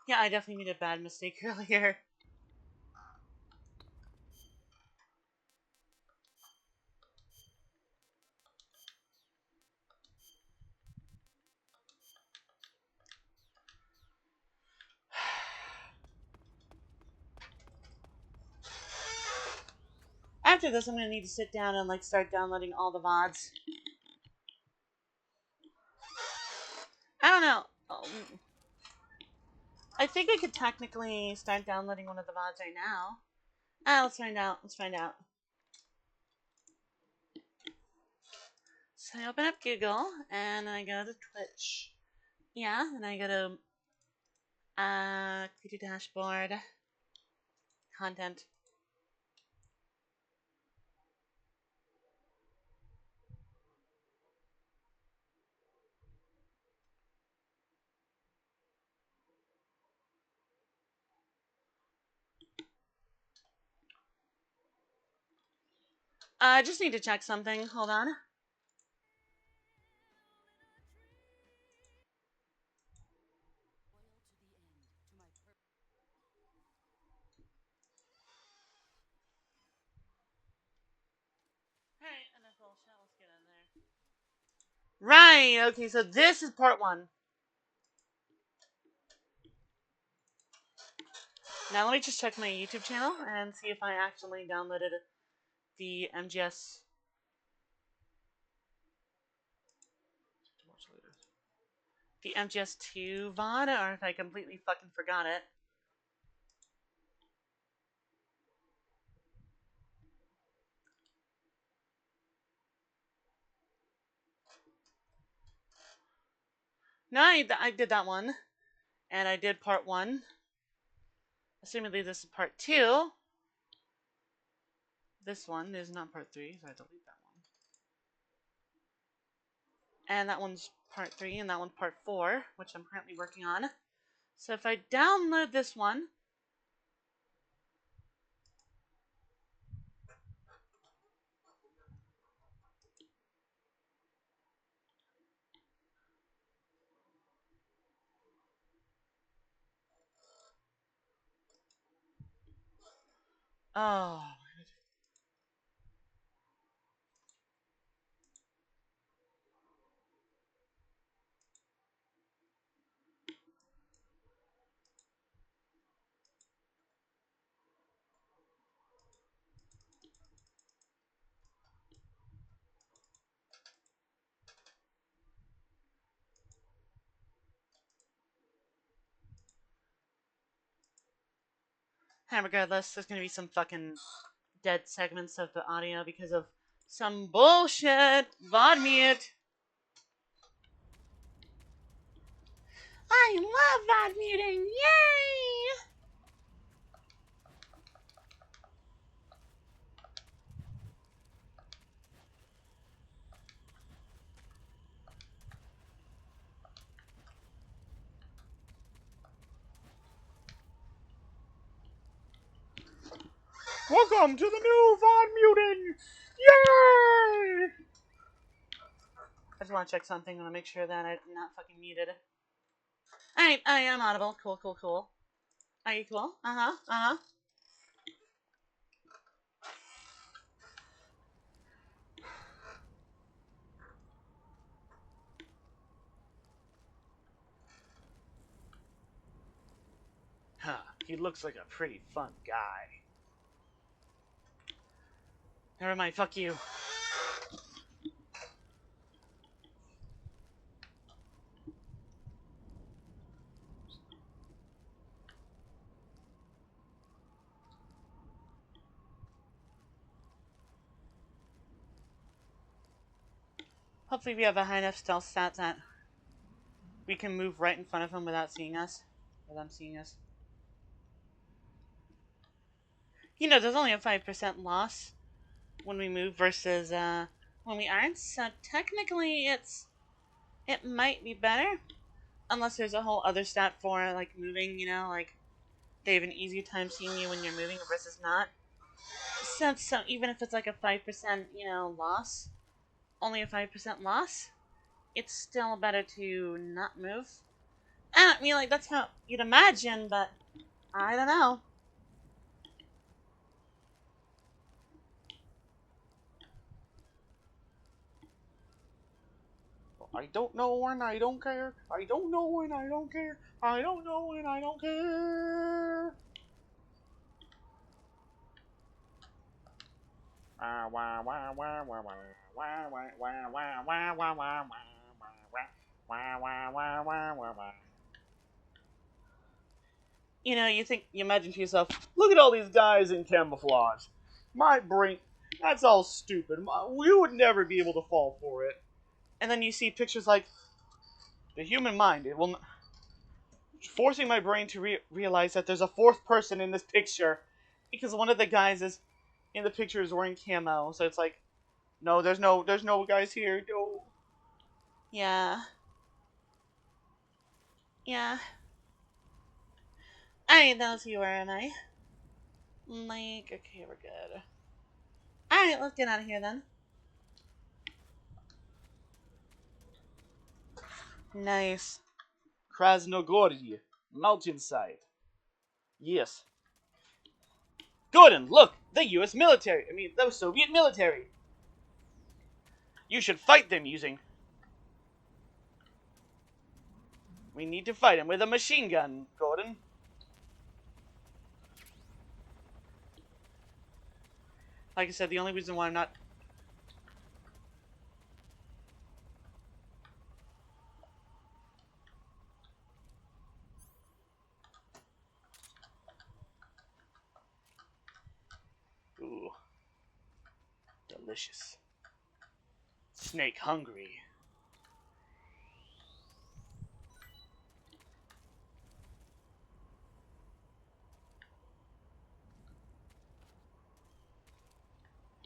Yeah, I definitely made a bad mistake earlier. After this, I'm gonna need to sit down and like start downloading all the VODs. I don't know. I think I could technically start downloading one of the VODs right now. Let's find out. So I open up Google, and then I go to Twitch. Yeah, and I go to Video Dashboard, Content. I just need to check something. Hold on. Right, okay, so this is part 1. Now let me just check my YouTube channel and see if I actually downloaded the MGS. The MGS2 VOD, or if I completely fucking forgot it. No, I did that one. And I did part 1. Assumedly this is part 2. This one is not part 3, so I delete that one. And that one's part 3, and that one's part 4, which I'm currently working on. So if I download this one, oh, and regardless, there's gonna be some fucking dead segments of the audio because of some bullshit VOD mute. I love VOD muting! Yay! Welcome to the new VOD muting! Yay! I just want to check something. I want to make sure that I'm not fucking muted. Alright, I am audible. Cool, cool, cool. Are you cool? Uh-huh, uh-huh. Huh, he looks like a pretty fun guy. Never mind, fuck you. Hopefully we have a high enough stealth stat that we can move right in front of him without seeing us. Or them seeing us. You know, there's only a 5% loss when we move versus when we aren't, so technically it might be better. Unless there's a whole other stat for like moving, you know, like they have an easier time seeing you when you're moving versus not. So even if it's like a 5%, you know, loss, only a 5% loss, it's still better to not move. I mean, like, that's how you'd imagine, but I don't know. I don't know and I don't care. I don't know and I don't care. I don't know and I don't care. You know, you imagine to yourself, look at all these guys in camouflage. My brain, that's all stupid. We would never be able to fall for it. And then you see pictures like the human mind. It will, forcing my brain to realize that there's a fourth person in this picture, because one of the guys is in the picture is wearing camo. So it's like, no, there's no guys here. No. Yeah. Yeah. Alright, those you where am I? Like, okay, we're good. Alright, let's get out of here then. Nice. Krasnogorye, mountainside. Yes. Gordon, look! The US military! The Soviet military! You should fight them using We need to fight him with a machine gun, Gordon. Like I said, the only reason why I'm not... Ooh. Delicious. Snake hungry.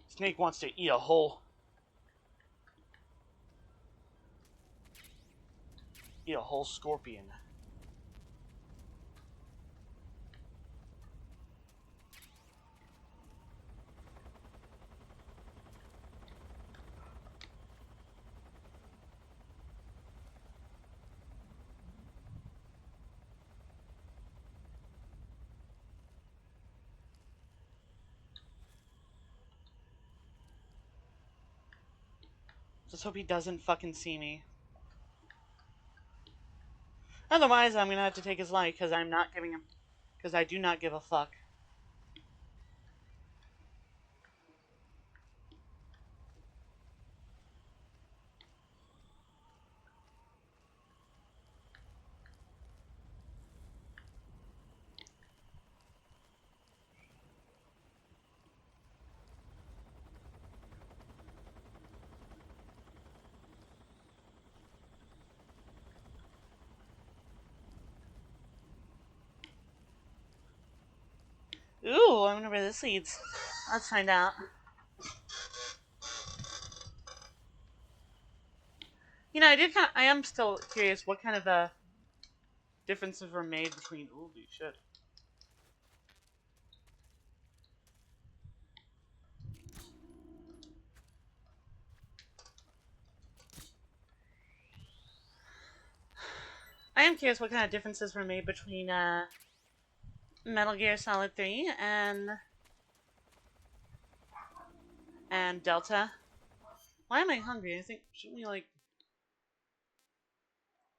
Snake wants to eat a whole scorpion. Just hope he doesn't fucking see me. Otherwise, I'm gonna have to take his life because I'm not giving him. Because I do not give a fuck. Ooh, I wonder where this leads. Let's find out. You know, I am still curious what kind of differences were made between. Holy shit. I am curious what kind of differences were made between Metal Gear Solid 3 and Delta. Why am I hungry? I think shouldn't we like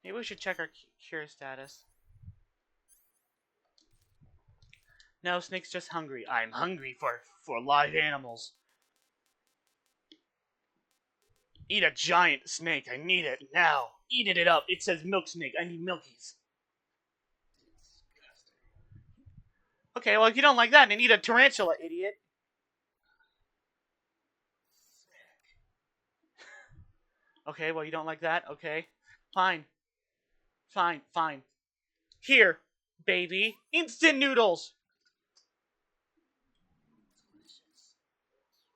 maybe we should check our cure status. No, Snake's just hungry. I'm hungry for live animals. Eat a giant snake. I need it now. Eat it up. It says milk snake. I need milkies. Okay, well, if you don't like that, then eat a tarantula, idiot. Okay, well, you don't like that? Okay. Fine. Fine, fine. Here, baby. Instant noodles.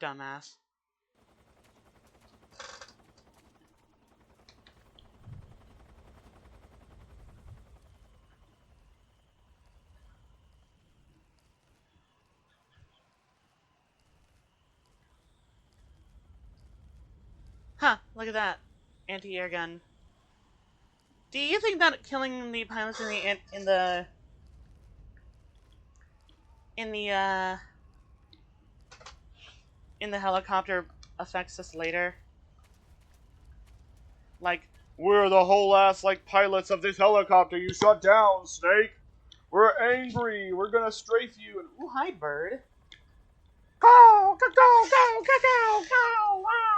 Dumbass. Huh, look at that. Anti-air gun. Do you think that killing the pilots in the helicopter affects us later? Like, we're the whole ass like pilots of this helicopter you shut down, Snake. We're angry. We're gonna strafe you. And ooh, hi, bird. Go, go, go, go, go, go, go. Ah.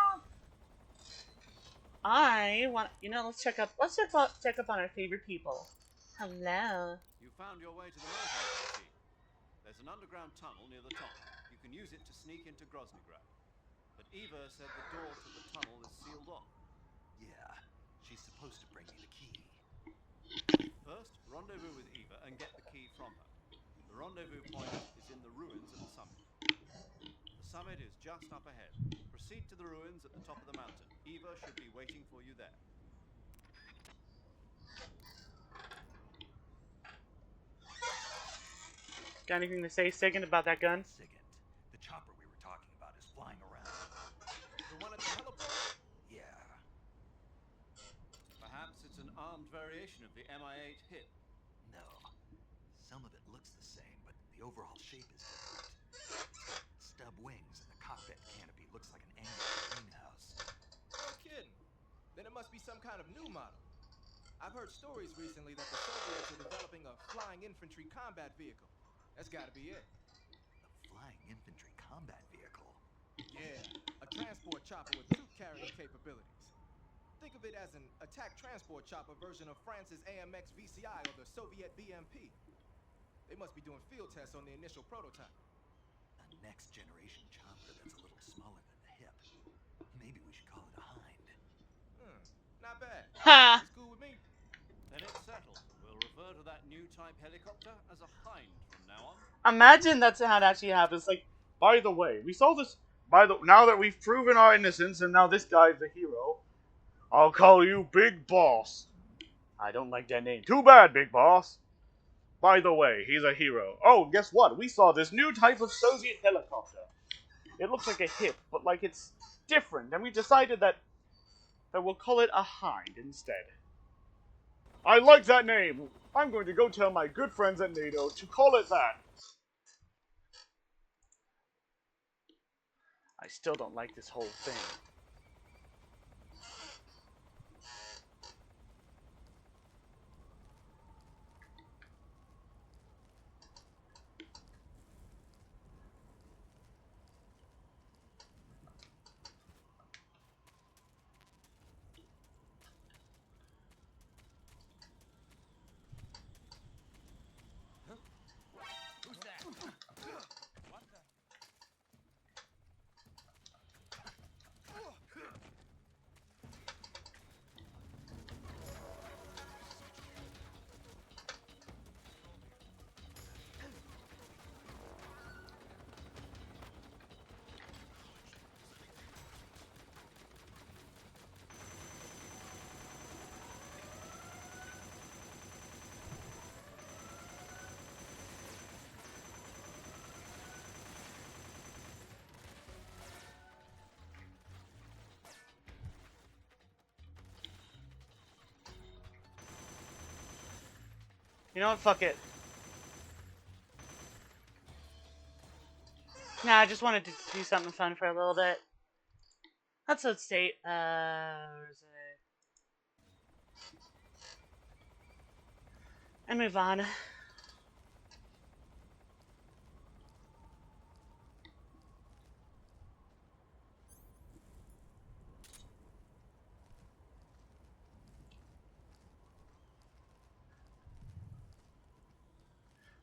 I want, let's check up on our favorite people. Hello. You found your way to the lighthouse, I see. There's an underground tunnel near the top. You can use it to sneak into Groznygrad. But Eva said the door to the tunnel is sealed off. Yeah, she's supposed to bring me the key. First, rendezvous with Eva and get the key from her. The rendezvous point is in the ruins at the summit. The summit is just up ahead. Proceed to the ruins at the top of the mountain. Eva should be waiting for you there. Got anything to say, Sigint, about that gun? Sigint, the chopper we were talking about is flying around. The one at the heliport? Yeah. Perhaps it's an armed variation of the Mi-8 hit. No. Some of it looks the same, but the overall shape is different. It's got stub wings, and the cockpit canopy looks like an angled greenhouse. No kidding. Then it must be some kind of new model. I've heard stories recently that the Soviets are developing a flying infantry combat vehicle. That's gotta be it. A flying infantry combat vehicle? Yeah, a transport chopper with troop-carrying capabilities. Think of it as an attack transport chopper version of France's AMX VCI or the Soviet BMP. They must be doing field tests on the initial prototype. A next-generation chopper that's a little smaller than the hip. Maybe we should call it a hind. Not bad. Ha! It's cool with me. Then it's settled. We'll refer to that new type helicopter as a Hind from now on. Imagine that's how it actually happens. Like, by the way, we saw this. Now that we've proven our innocence, and now this guy's the hero, I'll call you Big Boss. I don't like that name. Too bad, Big Boss. By the way, he's a hero. Oh, guess what? We saw this new type of Soviet helicopter. It looks like a hip, but like it's different, and we decided that we'll call it a Hind instead. I like that name. I'm going to go tell my good friends at NATO to call it that. I still don't like this whole thing. Who's that? What the? You know what? Fuck it. Nah, I just wanted to do something fun for a little bit. Let's state, where is it? And move on.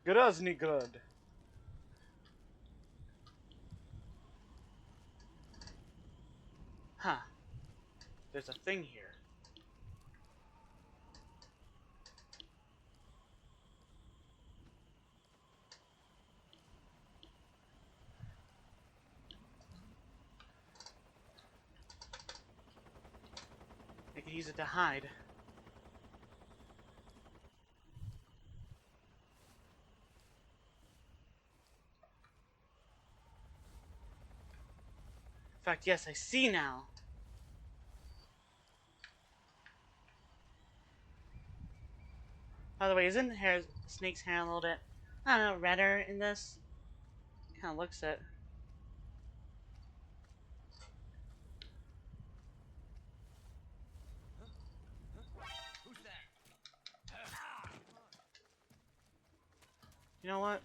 Grazny good. Huh. There's a thing here. I can use it to hide. In fact, yes, I see now. By the way, isn't Snake's hair a little bit, I don't know, redder in this? Kind of looks it. Who's that? You know what?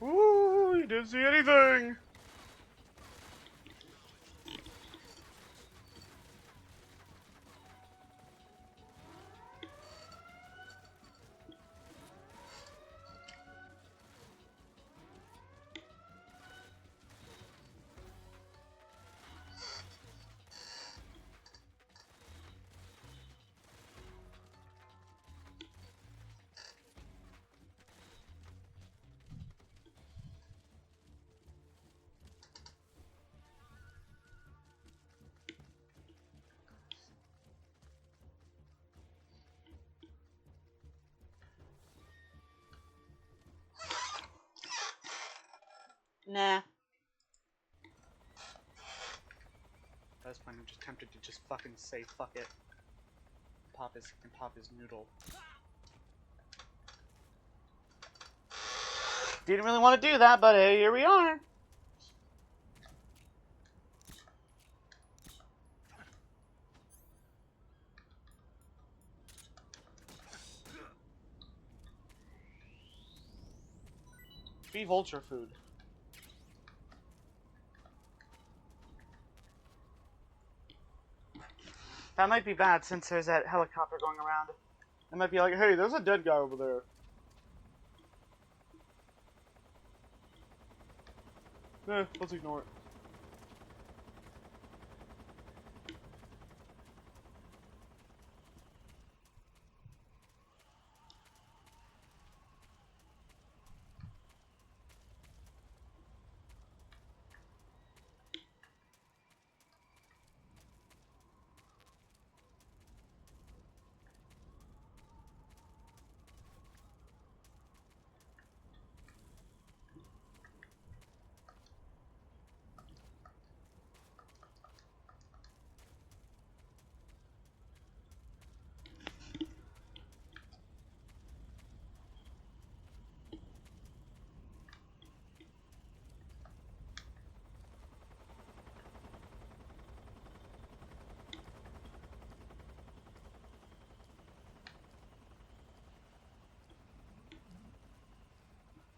Ooh, you didn't see anything! Nah. At this point, I'm just tempted to just fucking say fuck it. Pop his noodle. Didn't really want to do that, but hey, here we are. Be vulture food. That might be bad since there's that helicopter going around. It might be like, hey, there's a dead guy over there. Let's ignore it.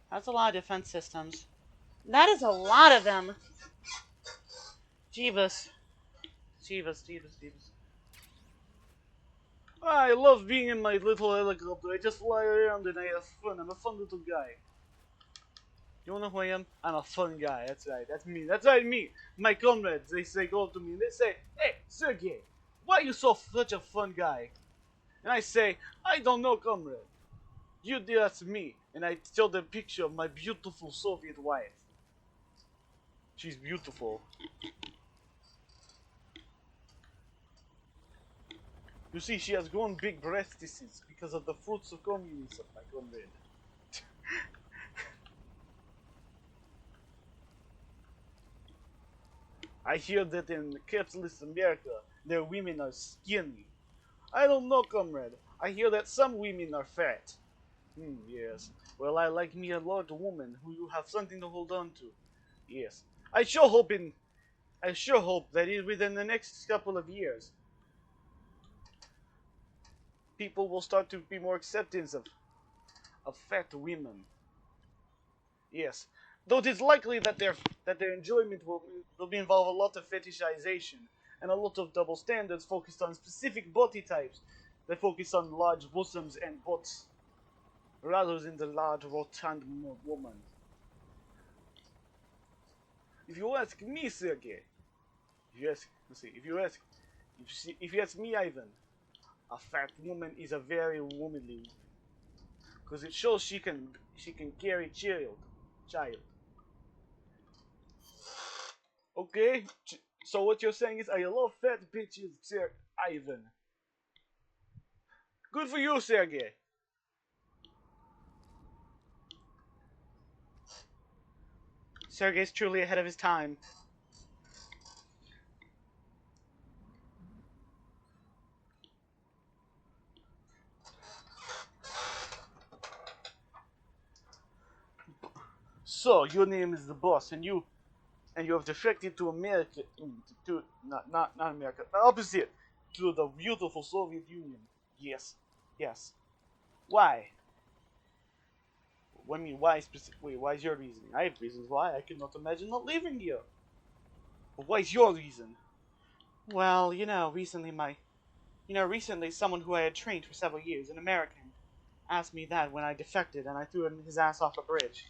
That's a lot of defense systems. That is a lot of them. Jeebus. Jeebus. I love being in my little helicopter. I just fly around and I have fun. I'm a fun little guy. You wanna know who I am? I'm a fun guy. That's right. That's me. That's right, me. My comrades, they say, go up to me and they say, hey, Sergey, why are you such a fun guy? And I say, I don't know, comrade. You did that to me. And I show them a picture of my beautiful Soviet wife. She's beautiful. You see, she has grown big breastises because of the fruits of communism, my comrade. I hear that in capitalist America, their women are skinny. I don't know, comrade. I hear that some women are fat. Yes. Well, I like me a large woman who have something to hold on to. Yes. I sure hope that within the next couple of years, people will start to be more accepting of fat women. Yes. Though it is likely that their enjoyment will involve a lot of fetishization and a lot of double standards focused on specific body types that focus on large bosoms and butts rather than the large rotund woman. If you ask me, Sergey, if you ask me, Ivan, a fat woman is a very womanly woman because it shows she can carry child. Okay, so what you're saying is I love fat bitches, Sir Ivan. Good for you, Sergey. Sergey's truly ahead of his time. So your name is the boss, and you have defected to America, to not America, opposite, to the beautiful Soviet Union. Yes. Why? I mean, why specifically? Why is your reasoning? I have reasons why. I cannot imagine not leaving here. But why is your reason? Well, recently someone who I had trained for several years, an American, asked me that when I defected and I threw his ass off a bridge.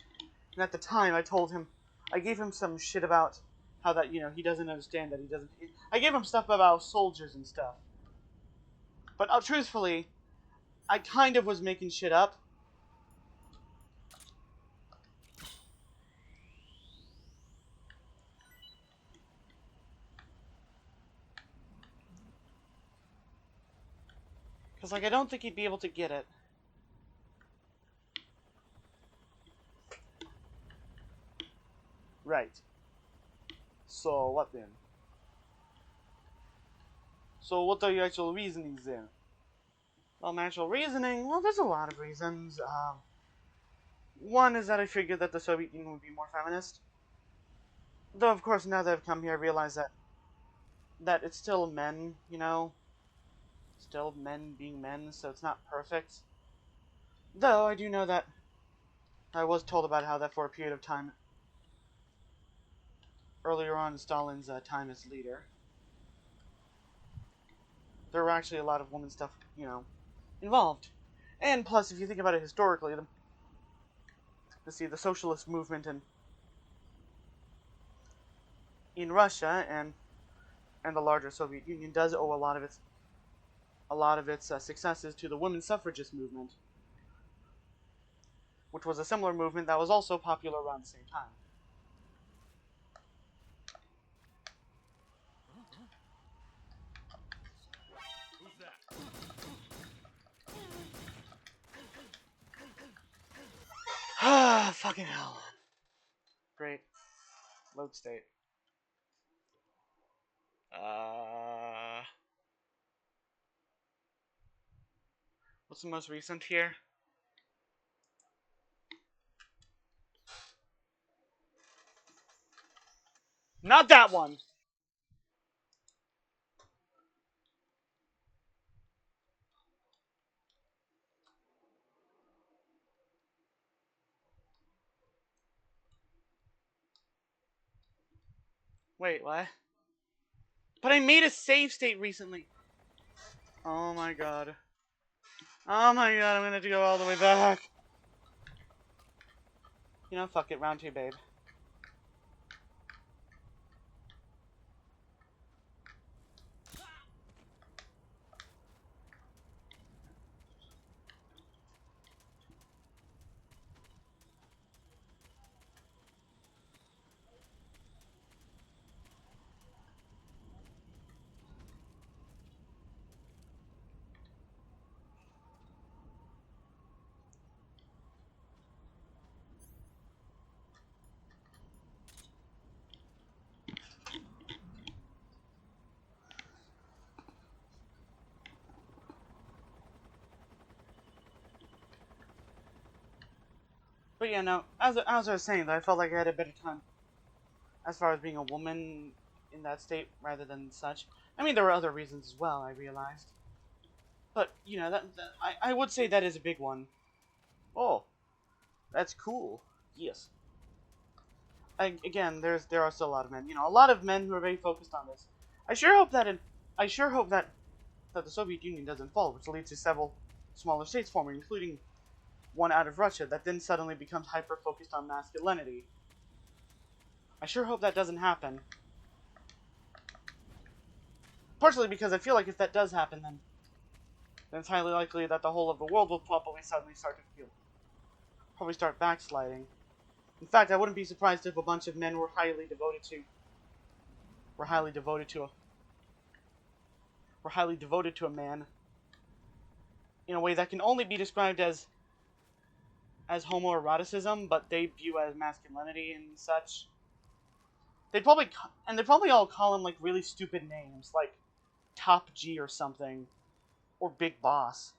And at the time, I gave him some shit about how that, he doesn't understand that I gave him stuff about soldiers and stuff. But truthfully, I kind of was making shit up. Because, I don't think he'd be able to get it. Right. So, what then? So, what are your actual reasonings then? Well, my actual reasoning, well, there's a lot of reasons. One is that I figured that the Soviet Union would be more feminist. Though, of course, now that I've come here, I realize that it's still men, you know? Still men being men, so it's not perfect. Though, I do know that I was told about how that for a period of time, earlier on in Stalin's time as leader, there were actually a lot of women stuff, you know, involved. And plus, if you think about it historically, the socialist movement in Russia and the larger Soviet Union does owe a lot of its successes to the women's suffragist movement, which was a similar movement that was also popular around the same time. Ah, fucking hell. Great. Load state. What's the most recent here? Not that one! Wait, what? But I made a save state recently. Oh my god. Oh my god, I'm gonna have to go all the way back. You know, fuck it, round 2, babe. But yeah, no, as I was saying, I felt like I had a better time as far as being a woman in that state rather than such. I mean, there were other reasons as well, I realized. But, you know, I would say that is a big one. Oh, that's cool. Yes. Again, there are still a lot of men. You know, a lot of men who are very focused on this. I sure hope that the Soviet Union doesn't fall, which leads to several smaller states forming, including one out of Russia that then suddenly becomes hyper focused on masculinity. I sure hope that doesn't happen. Partially because I feel like if that does happen, then it's highly likely that the whole of the world will probably suddenly start backsliding. In fact, I wouldn't be surprised if a bunch of men were highly devoted to a man in a way that can only be described as homoeroticism, but they view as masculinity and such. They'd probably all call him like really stupid names, like Top G or something, or Big Boss.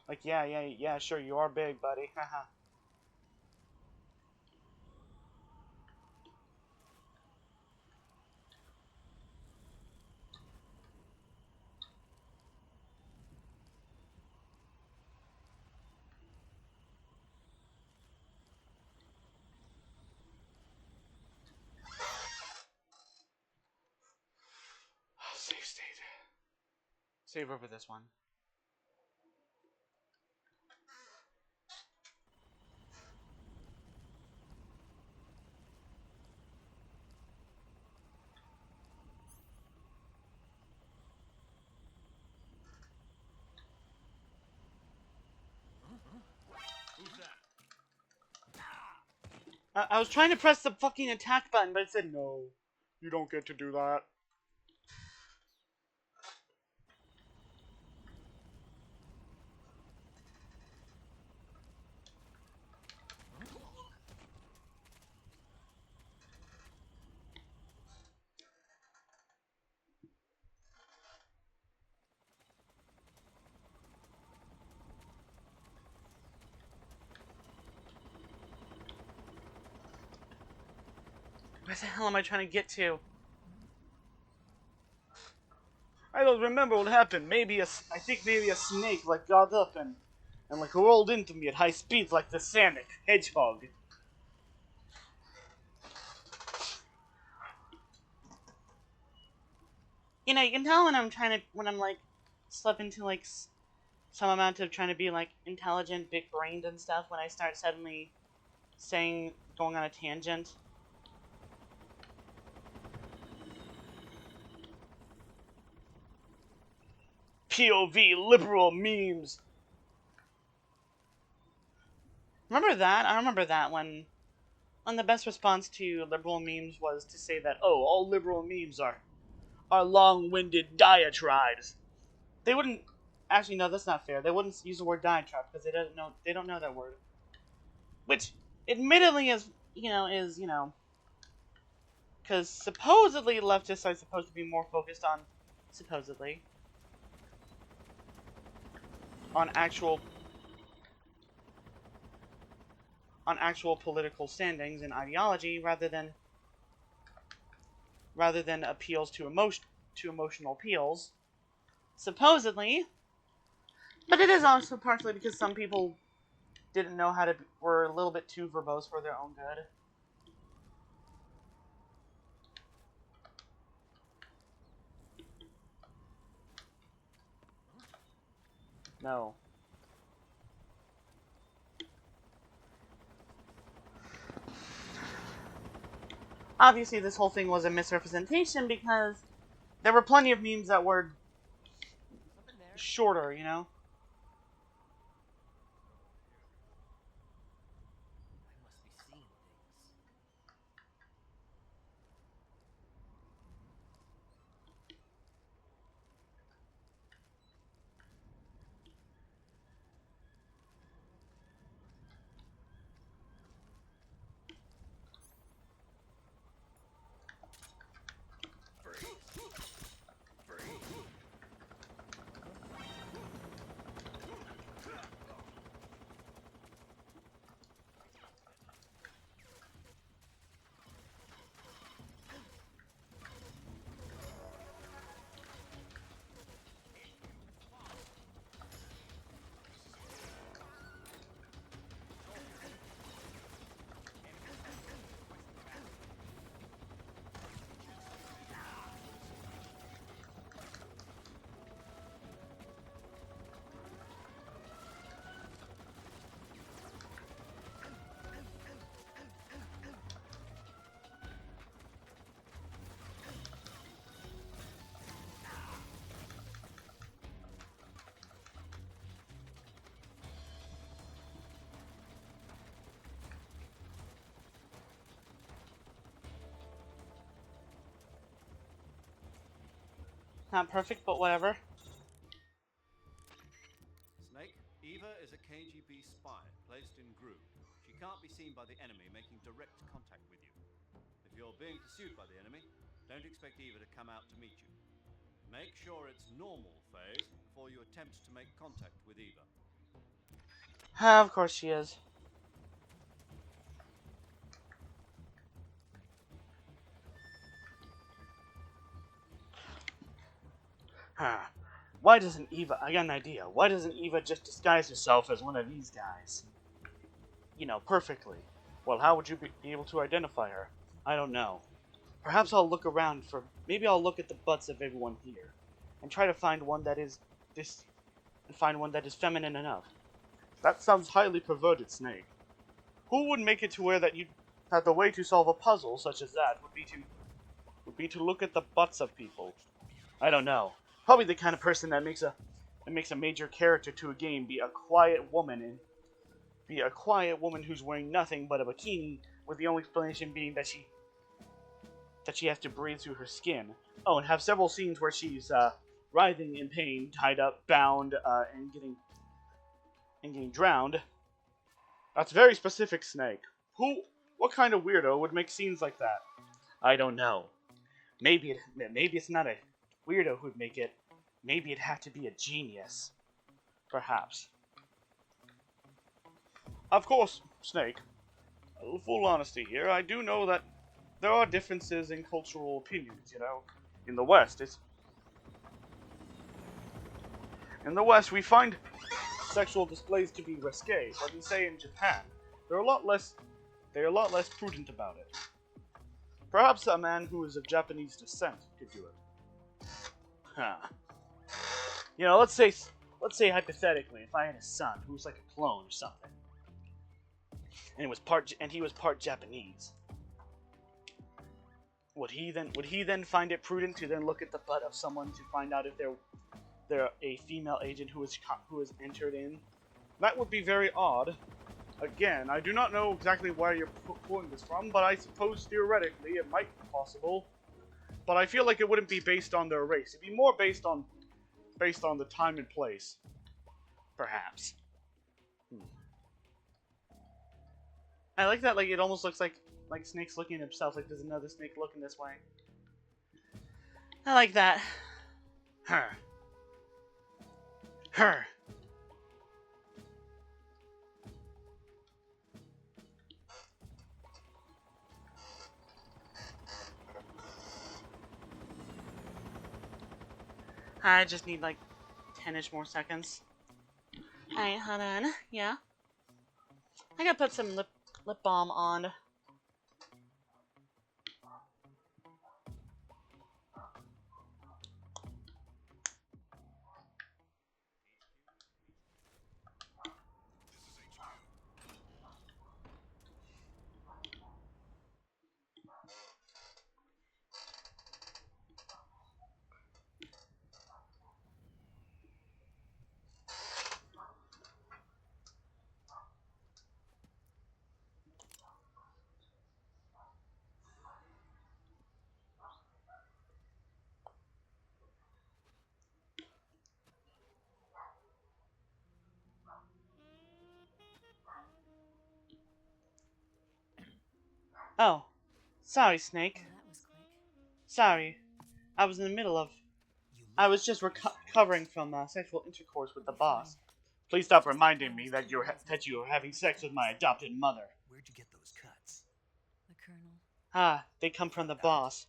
Like, yeah, sure, you are big, buddy. Haha. Save state. Save over this one. I was trying to press the fucking attack button, but it said no. You don't get to do that. Where the hell am I trying to get to? I don't remember what happened. I think maybe a snake like got up and like rolled into me at high speeds like the Sonic Hedgehog. You know, you can tell when I'm like slip into like some amount of trying to be like intelligent, big brained and stuff when I start suddenly going on a tangent. POV liberal memes. Remember that? I remember that when the best response to liberal memes was to say that, oh, all liberal memes are long-winded diatribes. They wouldn't actually, no, that's not fair. They wouldn't use the word diatribe because they don't know that word. Which admittedly is because supposedly leftists are supposed to be more focused on supposedly on actual political standings and ideology rather than appeals to emotional appeals, supposedly. But it is also partially because some people didn't know how to were a little bit too verbose for their own good. No. Obviously, this whole thing was a misrepresentation because there were plenty of memes that were shorter, you know? Not perfect, but whatever. Snake, Eva is a KGB spy placed in Gru. She can't be seen by the enemy making direct contact with you. If you're being pursued by the enemy, don't expect Eva to come out to meet you. Make sure it's normal phase before you attempt to make contact with Eva. Of course she is. Why doesn't Eva... I got an idea. Why doesn't Eva just disguise herself as one of these guys? You know, perfectly. Well, how would you be able to identify her? I don't know. Perhaps I'll look around for... Maybe I'll look at the butts of everyone here. And try to find one that is... feminine enough. That sounds highly perverted, Snake. Who would make it to where that the way to solve a puzzle such as that would be to look at the butts of people? I don't know. Probably the kind of person that makes a major character to a game be a quiet woman who's wearing nothing but a bikini, with the only explanation being that she has to breathe through her skin. Oh, and have several scenes where she's writhing in pain, tied up, bound, and getting drowned. That's very specific, Snake. What kind of weirdo would make scenes like that? I don't know. Maybe it's not a weirdo who'd make it. Maybe it had to be a genius. Perhaps. Of course, Snake. Full honesty here, I do know that there are differences in cultural opinions, you know. In the West, we find sexual displays to be risque, but say in Japan, they're a lot less prudent about it. Perhaps a man who is of Japanese descent could do it. Huh. You know, let's say hypothetically, if I had a son who was like a clone or something, and he was part Japanese, would he then find it prudent to then look at the butt of someone to find out if they're a female agent who is entered in? That would be very odd. Again, I do not know exactly where you're pulling this from, but I suppose theoretically it might be possible. But I feel like it wouldn't be based on their race. It'd be more based on the time and place, perhaps. I like that. Like it almost looks like Snake's looking at himself. Like there's another snake looking this way. I like that. Her. I just need like 10-ish more seconds. Alright, hold on. Yeah. I gotta put some lip balm on. Oh. Sorry, Snake. Well, that was quick. Sorry. I was in the middle of... I was just recovering from sexual intercourse with the boss. Please stop reminding me that you were having sex with my adopted mother. Where'd you get those cuts? The Colonel. Ah, they come from the boss.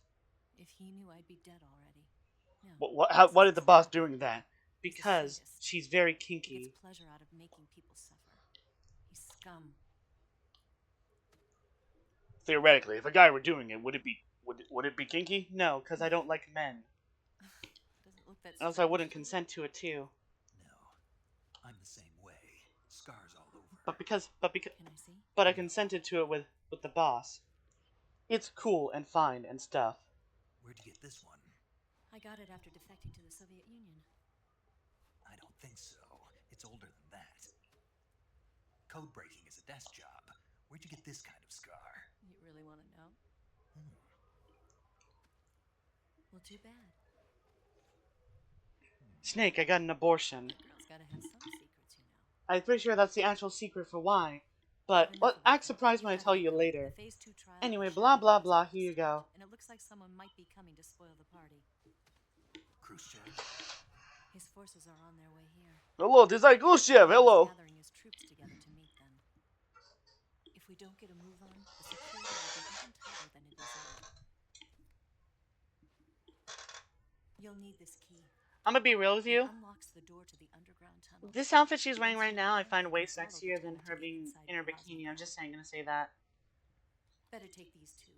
If he knew I'd be dead already. No. Why did the boss doing that? Because she's very He kinky. gets pleasure out of making people suffer. He's scum. Theoretically, if a guy were doing it, would it be kinky? No, because I don't like men. Doesn't look that Else I wouldn't consent to it too. No. I'm the same way. Scars all over. Can I see? But I consented to it with the boss. It's cool and fine and stuff. Where'd you get this one? I got it after defecting to the Soviet Union. I don't think so. It's older than that. Code breaking is a desk job. Where'd you get this kind of scar? You really want to know? Well, too bad. Snake, I got an abortion. Girl's gotta have some secrets, you know. I'm pretty sure that's the actual secret for why. But act surprised when I tell you later. The Phase 2 trial Anyway, is blah blah shut blah, down. here you go. And it looks like someone might be coming to spoil the party. Khrushchev? His forces are on their way here. Hello, this is Khrushchev, hello. He's gathering his troops together to meet them. If we don't get a move on, the security will be even tighter than it is now. You'll need this key. I'm gonna be real with It you. unlocks the door to the underground tunnel. This outfit she's wearing right now, I find way sexier than her being in her bikini. I'm just saying, gonna say that. Better take these two.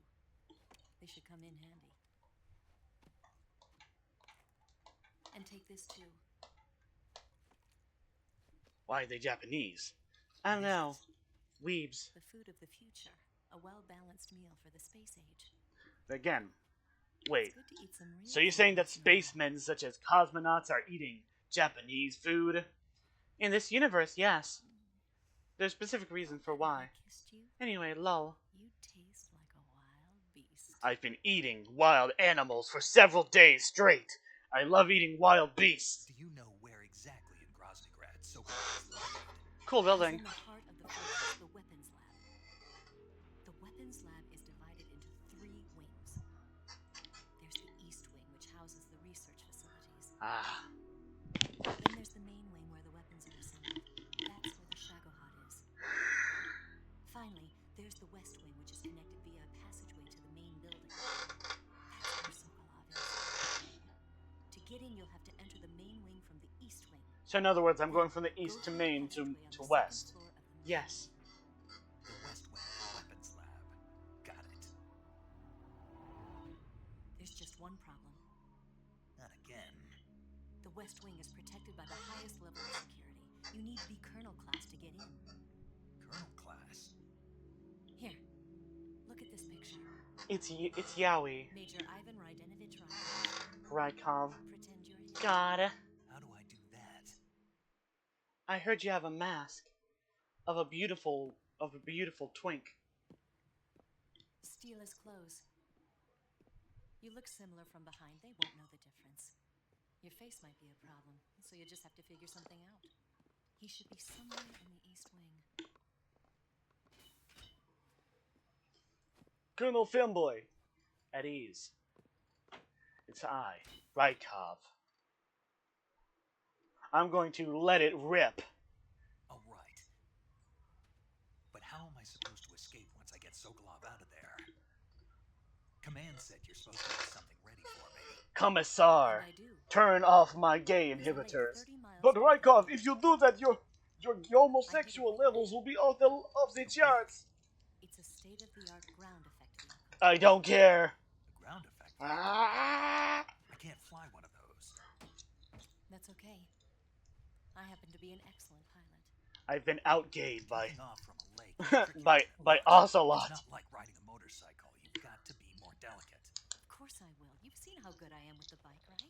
They should come in handy. And take this too. Why are they Japanese? I don't know. Weebs. The food of the future. A well-balanced meal for the space age. Again. Wait. It's good to eat some real So you're saying that spacemen such as cosmonauts are eating Japanese food? In this universe, yes. There's specific reasons for why. I kissed you, Anyway, lol. you taste like a wild beast. I've been eating wild animals for several days straight. I love eating wild beasts. Do you know where exactly in Groznygrad Sokolov is located? Cool It's building. in the heart of the fortress, the weapons lab. The weapons lab is divided into 3 wings. There's the east wing, which houses the research facilities. Ah. Then there's the main wing where the weapons are assembled. That's where the Shagohod is. Finally, there's the west wing, which is connected via a passageway to the main building. So in other words, I'm going from the Go east to the main passageway on to the second west. floor of the main Yes. The West Wing of the weapons lab. Got it. There's just one problem. Not again. The West Wing is protected by the highest level of security. You need to be Colonel class to get in. Colonel class. Here, look at this picture. It's Yowie. Major Ivan Rydenovich Rykov. Rykov. Pretend you're Yowie. God. How do I do that? I heard you have a mask of a beautiful twink. Steal his clothes. You look similar from behind. They won't know the difference. Your face might be a problem, so you just have to figure something out. He should be somewhere in the East Wing. Colonel Filmboy. At ease. It's I, Rykov. I'm going to let it rip. Oh, right. But how am I supposed to escape once I get Sokolov out of there? Command said you're supposed to have something ready for me. Commissar, And I do. turn off my gay There's a lake inhibitors. 30 miles But from Rykov, the if you do that, your homosexual I did it. levels will be off the charts. It's a state-of-the-art ground effect vehicle. I don't care. The ground effect. Ah! I can't fly one of those. That's okay. I happen to be an excellent pilot. I've been outgayed by Taking off from a lake is trickier by than it by looks. Ocelot. It's not like riding a motorcycle. You've got to be more delicate. Of course I will. You've seen how good I am with the bike, right?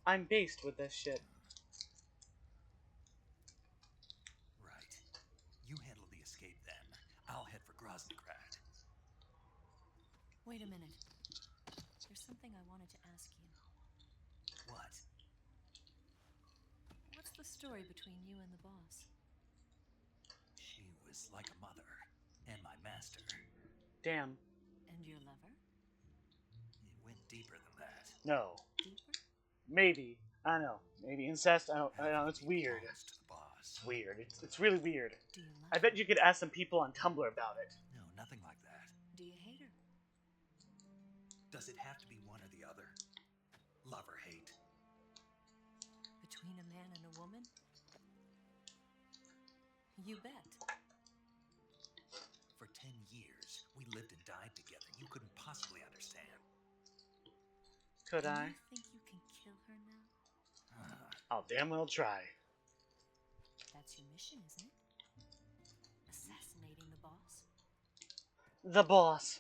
I'm based with this shit. Right. You handle the escape then. I'll head for Groznygrad. Wait a minute. There's something I wanted to ask you. What? What's the story between you and the boss? She was like a mother. And my master. Damn. And your lover? It went deeper than that. No. Deeper? Maybe. I don't know. Maybe incest. I don't know. It's weird. Close to the boss. It's weird. It's really weird. Do you I love bet her? you could ask some people on Tumblr about it. No, nothing like that. Do you hate her? Does it have to be one or the other? Love or hate? Between a man and a woman? You bet. For 10 years, we lived and died together. You couldn't possibly understand. Could Do I? you think you can kill her now? I'll damn well try. That's your mission, isn't it? Assassinating the boss? The boss.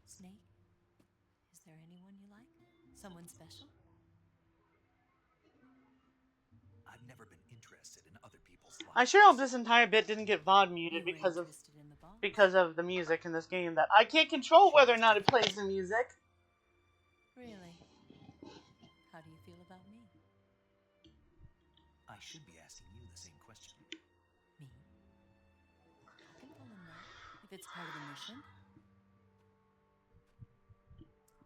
Snake? Is there anyone you like? Someone special? I've never been interested in other people's lives. I sure hope this entire bit didn't get VOD muted You were because interested in the boss? of the music in this game that I can't control whether or not it plays the music. Really? How do you feel about me? I should be asking you the same question. Me? I can fall in love if it's part of the mission.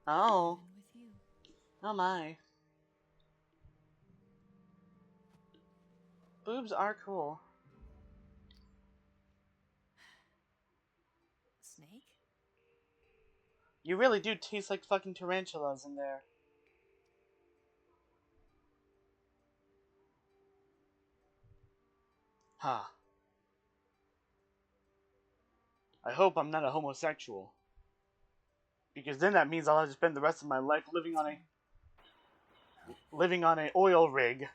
Oh. Even with you. Oh my. Boobs are cool. Snake? You really do taste like fucking tarantulas in there. Huh. I hope I'm not a homosexual. Because then that means I'll have to spend the rest of my life living on an oil rig,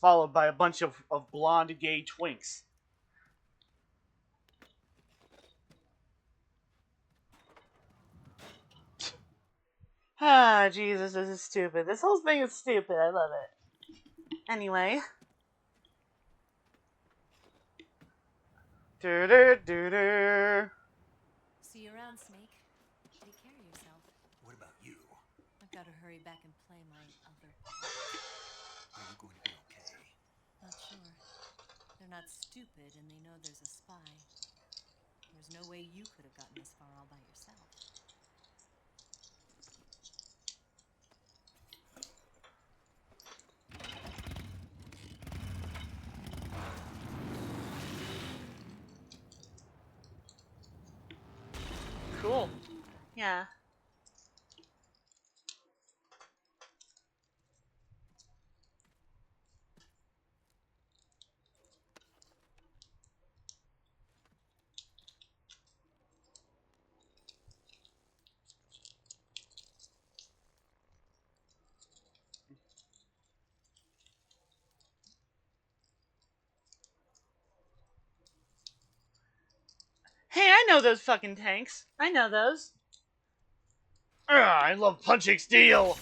followed by a bunch of blonde gay twinks. Ah, Jesus, this is stupid. This whole thing is stupid. I love it. Anyway. Do-do-do-do. See you around, Snake. Take care of yourself. What about you? I've got to hurry back and play my other. Are you going to be okay? Not sure. They're not stupid and they know there's a spy. There's no way you could have gotten this far all by yourself. Yeah. Hey, I know those fucking tanks. I know those. I love punching steel.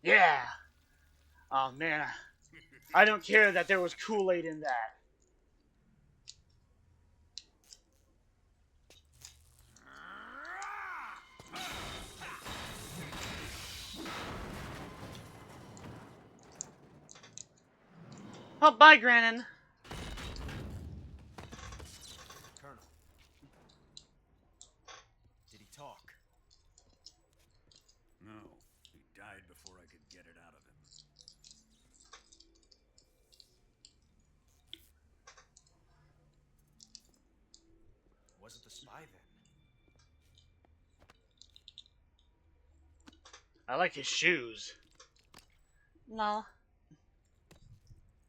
Yeah. Oh man, I don't care that there was Kool-Aid in that. Oh, bye, Grannon. Colonel, did he talk? No, he died before I could get it out of him. Wasn't the spy then? I like his shoes. No.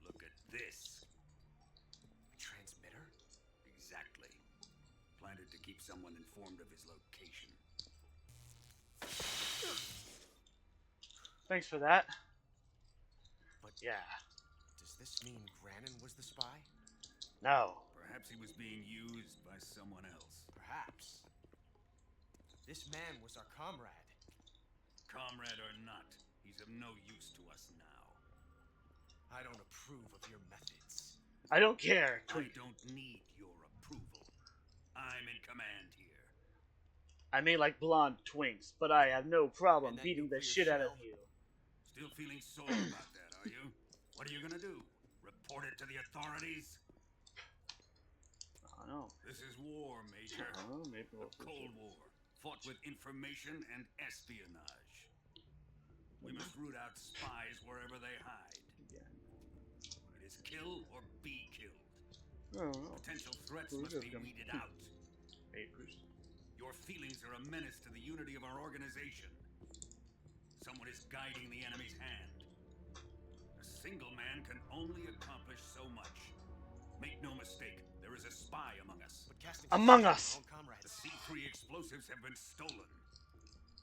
Look at this. A transmitter? Exactly. Planted to keep someone informed of his location. Thanks for that. But Yeah. does this mean Grannon was the spy? No. Perhaps he was being used by someone else. Perhaps. This man was our comrade. Comrade or not, he's of no use to us now. I don't approve of your methods. I don't care. I don't need your approval. I'm in command here. I may like blonde twinks, but I have no problem And that beating the nuclear shit out of shell? you. Still feeling sore about that, are you? What are you gonna do? Report it to the authorities? I don't know. This is war, Major. Oh, maybe we'll The Cold War, fought with information and espionage. We must root out spies wherever they hide. It is kill or be killed. Oh, Potential threats must be weeded out. papers. Your feelings are a menace to the unity of our organization. Someone is guiding the enemy's hand. A single man can only accomplish so much. Make no mistake, there is a spy among us. But casting Among suspicion us. on The comrades. C3 explosives have been stolen.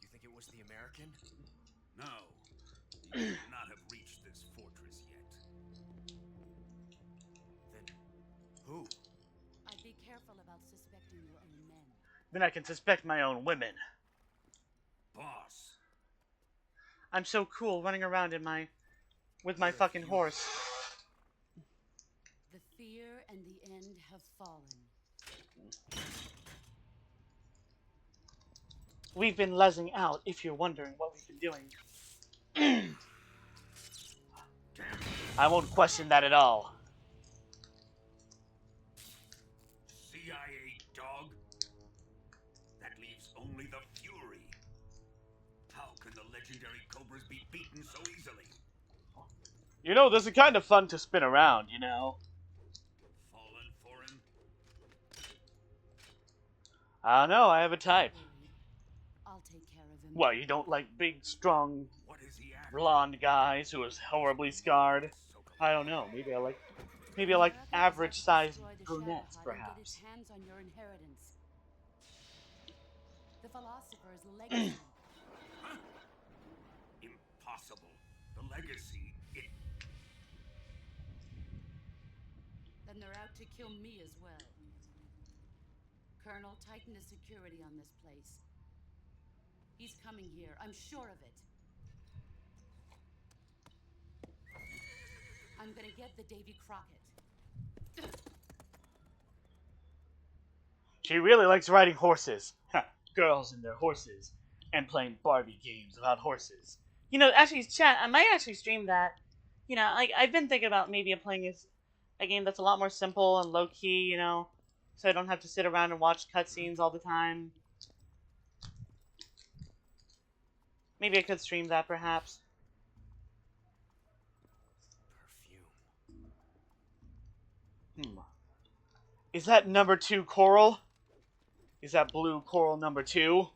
You think it was the American? No, he could not have reached this fortress yet. Then who? I'd be careful about suspecting your own men. Then I can suspect my own women. Boss, I'm so cool running around in with my fucking horse. The fear and the end have fallen. We've been lezzing out, if you're wondering what we've been doing. I won't question that at all. CIA dog? That leaves only the Fury. How can the legendary Cobras be beaten so easily? You know, this is kind of fun to spin around, you know? Fallen for him? I don't know, I have a type. I'll take care of him. Well, you don't like big, strong, What is he after? blonde guys who is horribly scarred? I don't know, maybe I like average-sized brunettes, perhaps. Hands on your inheritance. The philosopher's legacy. Huh? Impossible. The legacy, Then they're out to kill me as well. Colonel, tighten the security on this place. He's coming here, I'm sure of it. I'm gonna get the Davy Crockett. She really likes riding horses. Girls and their horses. And playing Barbie games about horses. You know, actually, chat, I might actually stream that. You know, like, I've been thinking about maybe playing a game that's a lot more simple and low-key, you know, so I don't have to sit around and watch cutscenes all the time. Maybe I could stream that, perhaps. Is that number 2 coral? Is that blue coral number 2?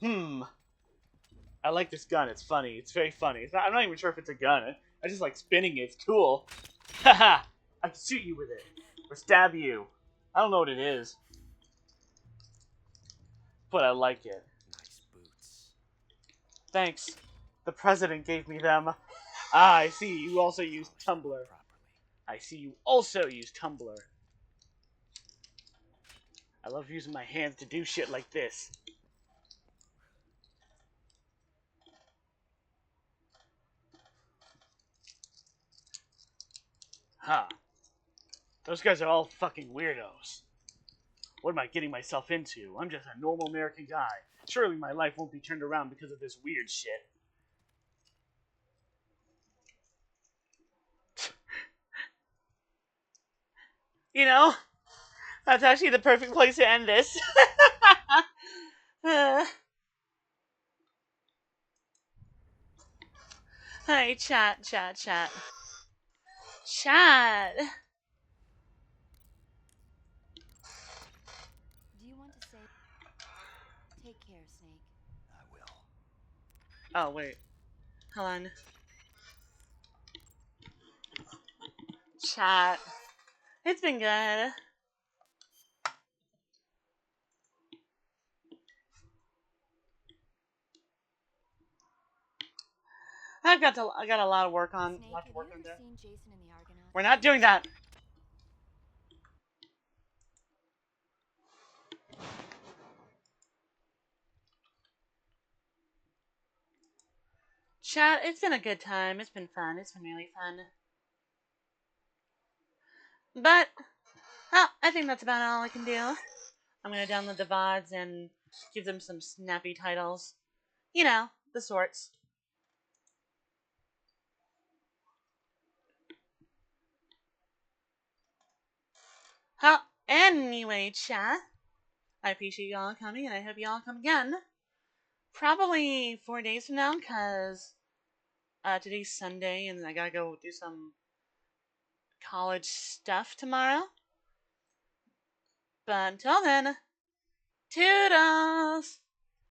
I like this gun. It's funny. It's very funny. I'm not even sure if it's a gun. I just like spinning it. It's cool. Haha! I can shoot you with it. Or stab you. I don't know what it is. But I like it. Nice boots. Thanks. The president gave me them. Ah, I see. You also use Tumblr. Properly. I see you also use Tumblr. I love using my hands to do shit like this. Huh. Those guys are all fucking weirdos. What am I getting myself into? I'm just a normal American guy. Surely my life won't be turned around because of this weird shit. You know, that's actually the perfect place to end this. Hi, chat. Chat. Do you want to say, take care, Snake? I will. Oh, wait. Hold on. Chat. It's been good. I got a lot of work on. Snake, Lot have to work you on ever there. seen Jason in the Argonauts? We're not doing that. Chat, it's been a good time. It's been fun. It's been really fun. But, well, I think that's about all I can do. I'm going to download the VODs and give them some snappy titles. You know, the sorts. Anyway, chat, I appreciate y'all coming, and I hope y'all come again. Probably 4 days from now, because today's Sunday, and I gotta go do some college stuff tomorrow. But until then, toodles!